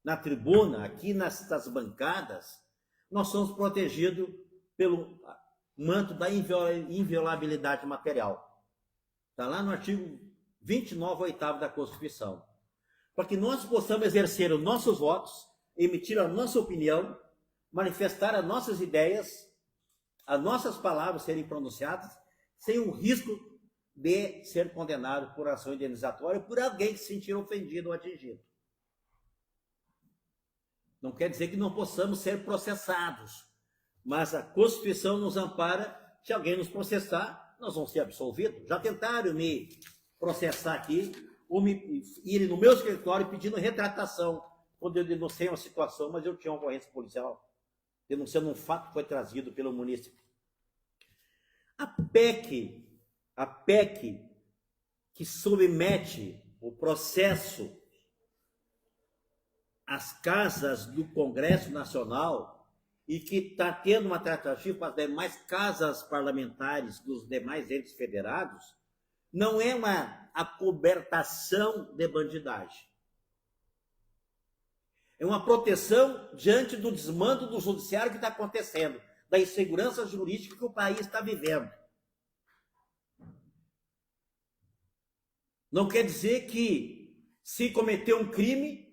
na tribuna, aqui nas bancadas, nós somos protegidos pelo manto da inviolabilidade material. Está lá no artigo 29, 8º da Constituição. Para que nós possamos exercer os nossos votos, emitir a nossa opinião, manifestar as nossas ideias, as nossas palavras serem pronunciadas, sem o risco de ser condenado por ação indenizatória por alguém que se sentir ofendido ou atingido. Não quer dizer que não possamos ser processados, mas a Constituição nos ampara. Se alguém nos processar, nós vamos ser absolvidos. Já tentaram me processar aqui, ou irem no meu escritório pedindo retratação, quando eu denunciei uma situação, mas eu tinha uma ocorrência policial, denunciando um fato que foi trazido pelo município. A PEC que submete o processo às casas do Congresso Nacional e que está tendo uma tratativa para as demais casas parlamentares dos demais entes federados, não é uma acobertação de bandidagem. É uma proteção diante do desmando do judiciário que está acontecendo, da insegurança jurídica que o país está vivendo. Não quer dizer que, se cometer um crime,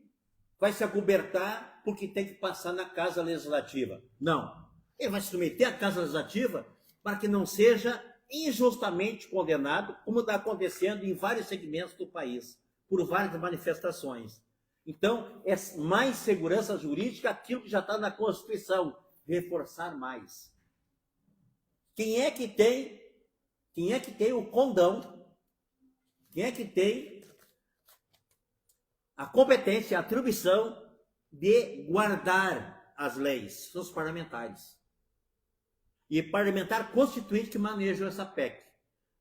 vai se acobertar porque tem que passar na Casa Legislativa. Não. Ele vai se submeter à Casa Legislativa para que não seja injustamente condenado, como está acontecendo em vários segmentos do país, por várias manifestações. Então, é mais segurança jurídica aquilo que já está na Constituição, reforçar mais. Quem é que tem o condão? Quem é que tem a competência, a atribuição de guardar as leis? São os parlamentares. E parlamentar constituinte que manejam essa PEC.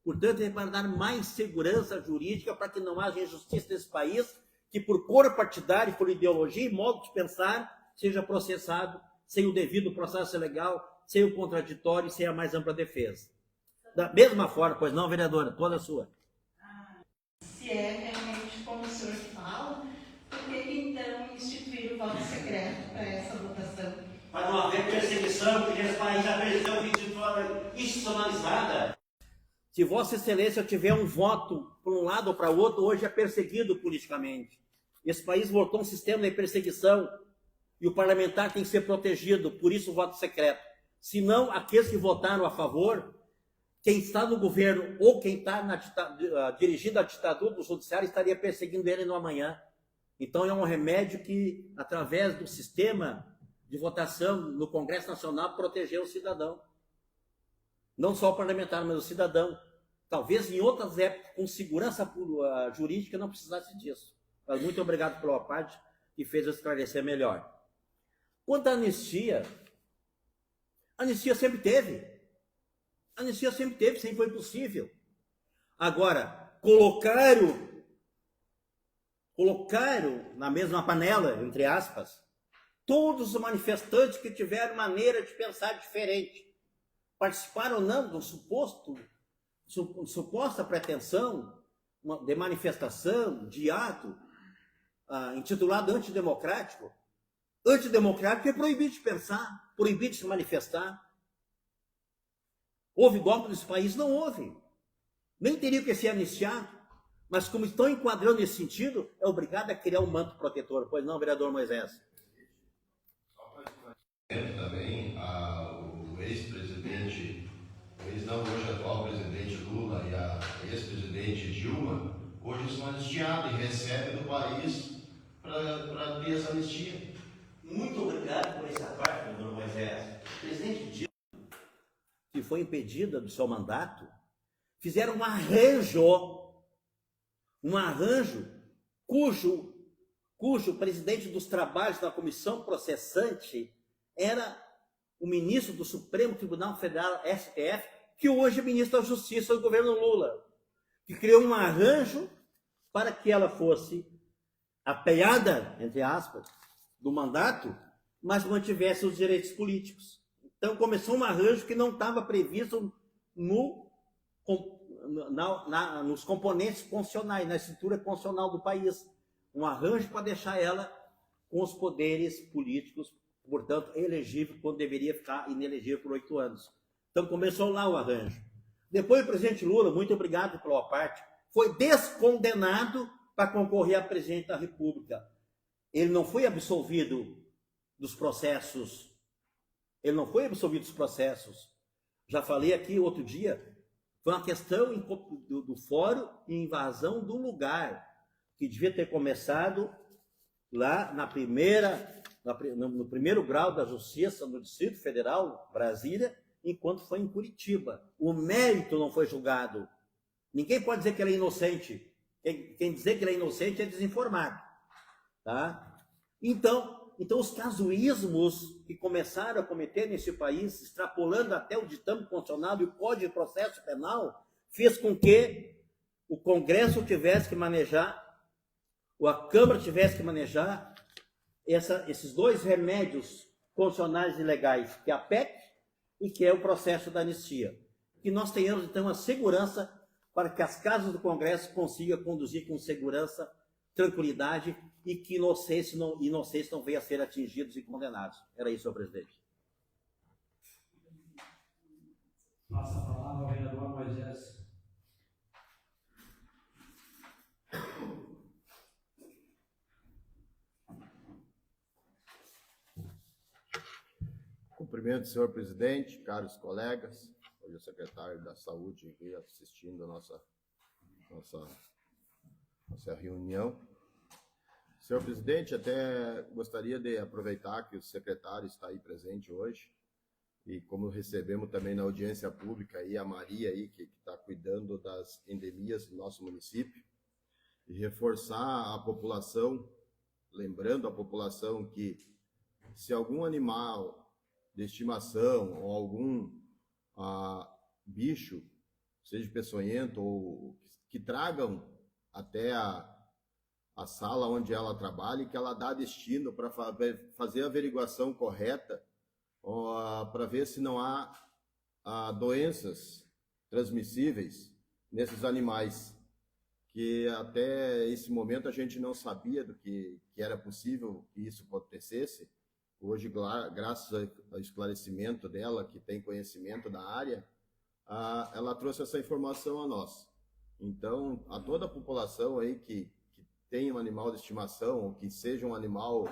Portanto, é para dar mais segurança jurídica para que não haja injustiça nesse país, que por cor partidária, por ideologia e modo de pensar, seja processado sem o devido processo legal, sem o contraditório e sem a mais ampla defesa. Da mesma forma, pois não, vereadora, toda a sua. Se é realmente como o senhor fala, por que então instituir o voto secreto para essa votação? Para não haver perseguição, porque esse país já perdeu de forma institucionalizada. Se Vossa Excelência tiver um voto para um lado ou para o outro, hoje é perseguido politicamente. Esse país voltou a um sistema de perseguição e o parlamentar tem que ser protegido, por isso o voto secreto. Senão, aqueles que votaram a favor, quem está no governo ou quem está dirigindo a ditadura do judiciário estaria perseguindo ele no amanhã. Então é um remédio que, através do sistema de votação no Congresso Nacional, protegeu o cidadão. Não só o parlamentar, mas o cidadão. Talvez em outras épocas, com segurança jurídica, não precisasse disso. Mas muito obrigado pela parte que fez eu esclarecer melhor. Quanto à anistia sempre teve. Anistia sempre teve, sempre foi possível. Agora, colocaram na mesma panela, entre aspas, todos os manifestantes que tiveram maneira de pensar diferente. Participaram ou não do suposta pretensão de manifestação, de ato, intitulado antidemocrático. Antidemocrático é proibido de pensar, proibido de se manifestar. Houve golpe nesse país? Não houve. Nem teria que ser anistiado. Mas como estão enquadrando nesse sentido, é obrigado a criar um manto protetor. Pois não, vereador Moisés? Também o ex-presidente, hoje atual presidente Lula e a ex-presidente Dilma, hoje são anistiados e recebem do país para ter essa anistia. Muito obrigado por essa parte, vereador Moisés. O presidente Dilma, que foi impedida do seu mandato, fizeram um arranjo cujo presidente dos trabalhos da comissão processante era o ministro do Supremo Tribunal Federal, STF, que hoje é ministro da Justiça do governo Lula, que criou um arranjo para que ela fosse apeada, entre aspas, do mandato, mas mantivesse os direitos políticos. Então começou um arranjo que não estava previsto nos componentes constitucionais, na estrutura constitucional do país. Um arranjo para deixar ela com os poderes políticos, portanto, elegível, quando deveria ficar inelegível por 8 anos. Então começou lá o arranjo. Depois o presidente Lula, muito obrigado pela parte, foi descondenado para concorrer a presidente da República. Ele não foi absolvido dos processos. Já falei aqui outro dia, foi uma questão do fórum e invasão do lugar, que devia ter começado lá na primeira no primeiro grau da Justiça no Distrito Federal, Brasília, enquanto foi em Curitiba. O mérito não foi julgado. Ninguém pode dizer que ele é inocente. Quem dizer que ele é inocente é desinformado. Tá? Então, os casuísmos que começaram a cometer nesse país, extrapolando até o ditame constitucional e o Código de Processo Penal, fez com que o Congresso tivesse que manejar, ou a Câmara tivesse que manejar esses dois remédios constitucionais e legais, que é a PEC e que é o processo da anistia. Que nós tenhamos, então, a segurança para que as casas do Congresso consigam conduzir com segurança, tranquilidade e que inocentes não venham a ser atingidos e condenados. Era isso, senhor presidente. Passa a palavra ao vereador Moisés. Cumprimento, senhor presidente, caros colegas, hoje o secretário da Saúde aqui assistindo a nossa reunião. Senhor presidente, até gostaria de aproveitar que o secretário está aí presente hoje, e como recebemos também na audiência pública aí a Maria aí, que está cuidando das endemias do nosso município, e reforçar a população, lembrando a população que se algum animal de estimação ou algum bicho, seja peçonhento ou que tragam até a sala onde ela trabalha, e que ela dá destino para fazer a averiguação correta, para ver se não há doenças transmissíveis nesses animais, que até esse momento a gente não sabia do que era possível que isso acontecesse. Hoje, graças ao esclarecimento dela, que tem conhecimento da área, ela trouxe essa informação a nós. Então, a toda a população aí que tem um animal de estimação, ou que seja um animal,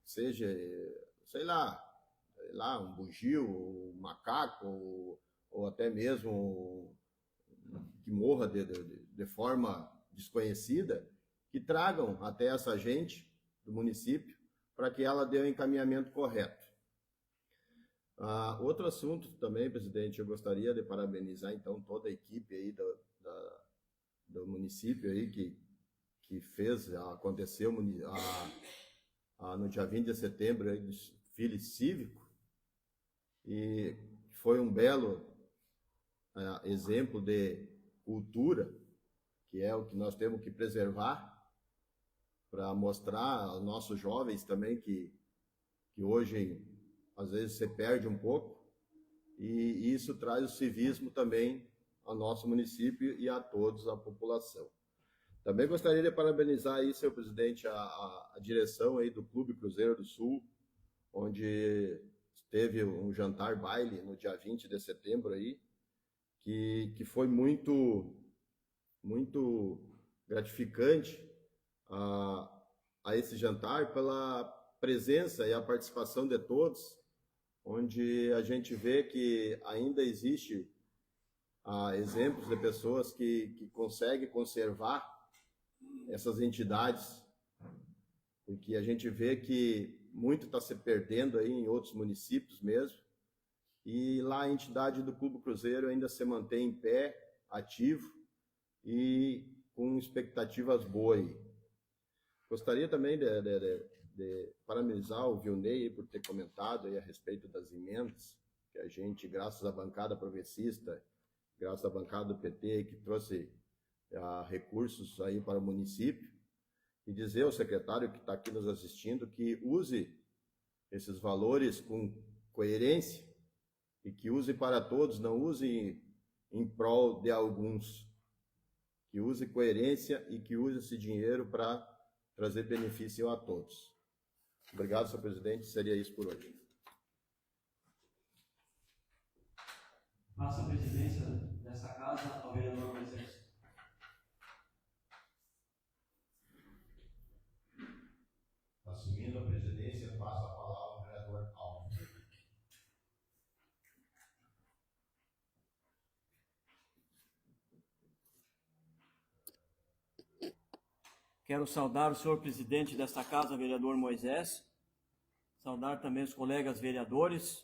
seja, sei lá, um bugio, um macaco, ou até mesmo que morra de forma desconhecida, que tragam até essa gente do município, para que ela dê o encaminhamento correto. Outro assunto também, presidente, eu gostaria de parabenizar, então, toda a equipe aí do município aí, que aconteceu no dia 20 de setembro, aí, desfile cívico, e foi um belo exemplo de cultura, que é o que nós temos que preservar, para mostrar aos nossos jovens também que hoje, às vezes, se perde um pouco, e isso traz o civismo também ao nosso município e a todos, a população. Também gostaria de parabenizar aí, senhor presidente, a direção aí do Clube Cruzeiro do Sul, onde teve um jantar baile no dia 20 de setembro aí, que foi muito, muito gratificante a esse jantar, pela presença e a participação de todos, onde a gente vê que ainda existe exemplos de pessoas que conseguem conservar essas entidades, porque a gente vê que muito está se perdendo aí em outros municípios mesmo, e lá a entidade do Clube Cruzeiro ainda se mantém em pé, ativo e com expectativas boas aí. Gostaria também de parabenizar o Vilney por ter comentado aí a respeito das emendas, que a gente, graças à bancada progressista, graças à bancada do PT, que trouxe recursos aí para o município, e dizer ao secretário que está aqui nos assistindo que use esses valores com coerência e que use para todos, não use em prol de alguns, que use coerência e que use esse dinheiro para trazer benefício a todos. Obrigado, senhor presidente. Seria isso por hoje. Passa a presidência dessa casa ao vereador Moisés. Assumindo a presidência, passo a palavra ao vereador Alves. Quero saudar o senhor presidente desta casa, vereador Moisés, saudar também os colegas vereadores,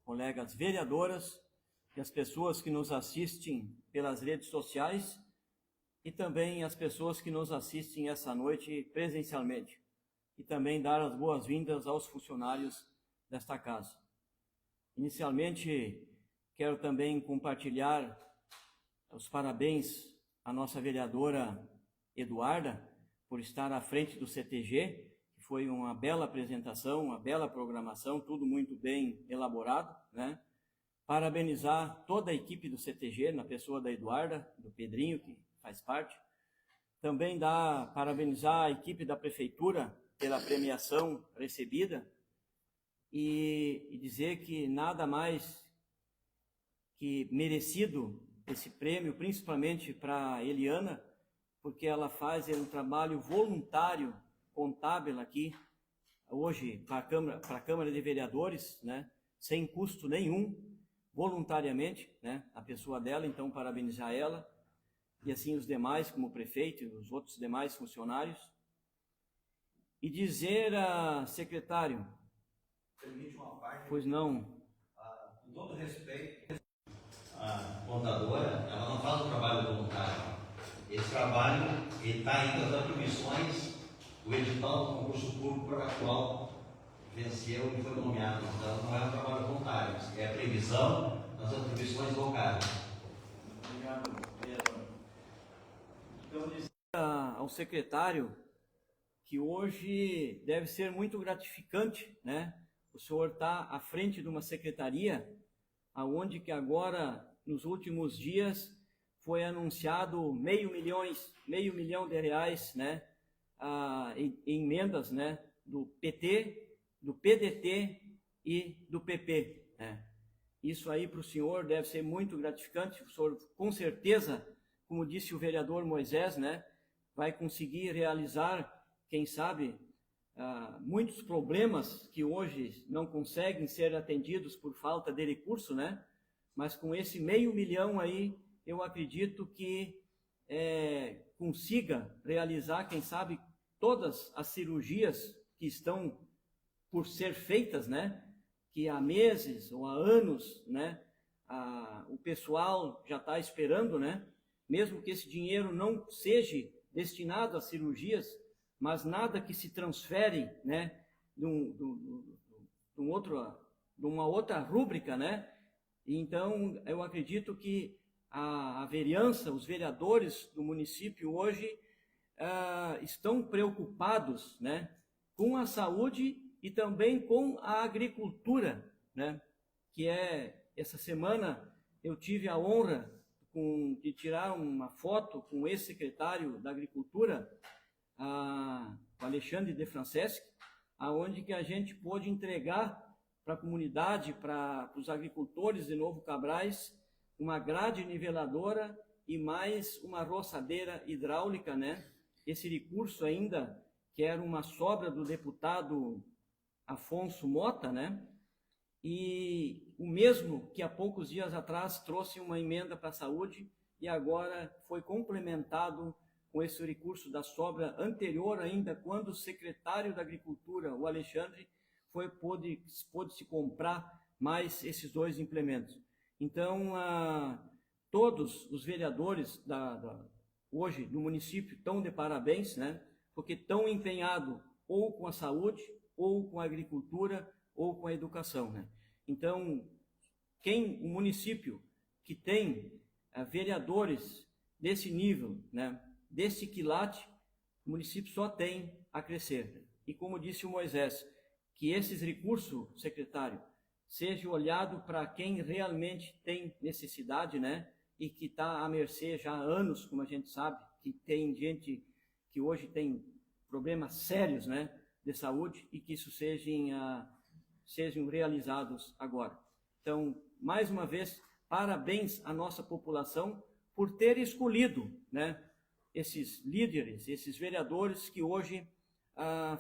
colegas vereadoras e as pessoas que nos assistem pelas redes sociais e também as pessoas que nos assistem essa noite presencialmente. E também dar as boas-vindas aos funcionários desta casa. Inicialmente, quero também compartilhar os parabéns à nossa vereadora Eduarda por estar à frente do CTG, que foi uma bela apresentação, uma bela programação, tudo muito bem elaborado, né? Parabenizar toda a equipe do CTG, na pessoa da Eduarda, do Pedrinho, que faz parte. Também parabenizar a equipe da Prefeitura pela premiação recebida e dizer que nada mais que merecido esse prêmio, principalmente para a Eliana, porque ela faz um trabalho voluntário, contábil aqui, hoje, para a Câmara de Vereadores, né, sem custo nenhum, voluntariamente, né, a pessoa dela, então parabenizar ela, e assim os demais, como o prefeito e os outros demais funcionários. E dizer a secretário... Permite uma parte? Pois não. Com todo respeito... A contadora, ela não faz o trabalho voluntário. Esse trabalho, ele está indo às atribuições do edital do concurso público para o qual venceu e foi nomeado. Então, não é um trabalho voluntário, é a previsão das atribuições locais. Obrigado, vereador. Então, dizer ao secretário que hoje deve ser muito gratificante, né? O senhor está à frente de uma secretaria aonde que agora, nos últimos dias, foi anunciado meio milhão de reais, né? Em emendas, né? Do PT, do PDT e do PP, né? Isso aí para o senhor deve ser muito gratificante. O senhor, com certeza, como disse o vereador Moisés, né? Vai conseguir realizar, quem sabe, muitos problemas que hoje não conseguem ser atendidos por falta de recurso, né? Mas com esse meio milhão aí, eu acredito que consiga realizar, quem sabe, todas as cirurgias que estão por ser feitas, né? Que há meses ou há anos, né? O pessoal já está esperando, né? Mesmo que esse dinheiro não seja destinado a cirurgias, mas nada que se transfere, né, de uma outra rúbrica, né? Então, eu acredito que a vereança, os vereadores do município hoje estão preocupados, né, com a saúde e também com a agricultura, né? Que essa semana eu tive a honra de tirar uma foto com o ex-secretário da Agricultura, o Alexandre de Franceschi, aonde que a gente pôde entregar para a comunidade, para os agricultores de Novo Cabrais, uma grade niveladora e mais uma roçadeira hidráulica, né? Esse recurso ainda, que era uma sobra do deputado Afonso Mota, né? E o mesmo que há poucos dias atrás trouxe uma emenda para a saúde e agora foi complementado com esse recurso da sobra anterior ainda, quando o secretário da Agricultura, o Alexandre, pôde se comprar mais esses dois implementos. Então, todos os vereadores hoje no município estão de parabéns, né? Porque estão empenhados ou com a saúde, ou com a agricultura, ou com a educação, né? Então, o município que tem vereadores desse nível, né? Desse quilate, o município só tem a crescer. E como disse o Moisés, que esses recursos, secretário, seja olhado para quem realmente tem necessidade, né? E que está à mercê já há anos, como a gente sabe, que tem gente que hoje tem problemas sérios, né? De saúde e que isso sejam realizados agora. Então, mais uma vez, parabéns à nossa população por ter escolhido, né? Esses líderes, esses vereadores que hoje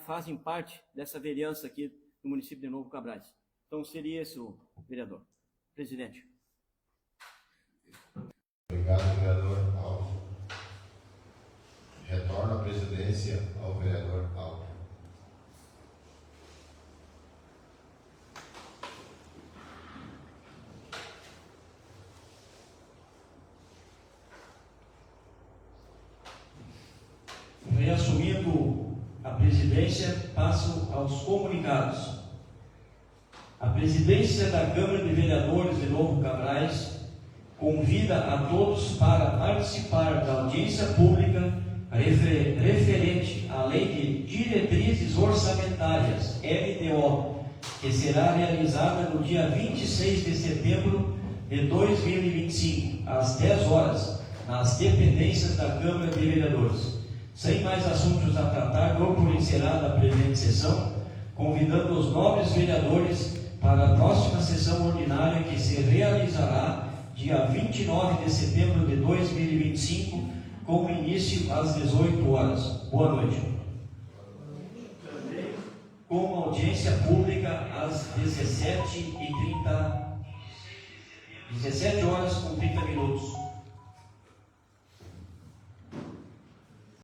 fazem parte dessa vereança aqui no município de Novo Cabrais. Então, seria isso, vereador. Presidente. Obrigado, vereador Alvo. Retorno a presidência ao vereador Alvo. reassumindo a presidência, passo aos comunicados. A presidência da Câmara de Vereadores de Novo Cabrais convida a todos para participar da audiência pública referente à Lei de Diretrizes Orçamentárias, LDO, que será realizada no dia 26 de setembro de 2025, às 10 horas, nas dependências da Câmara de Vereadores. Sem mais assuntos a tratar, dou por encerrada a presente sessão, convidando os nobres vereadores para a próxima sessão ordinária, que se realizará dia 29 de setembro de 2025, com início às 18 horas. Boa noite. Com audiência pública às 17 horas com 30 minutos.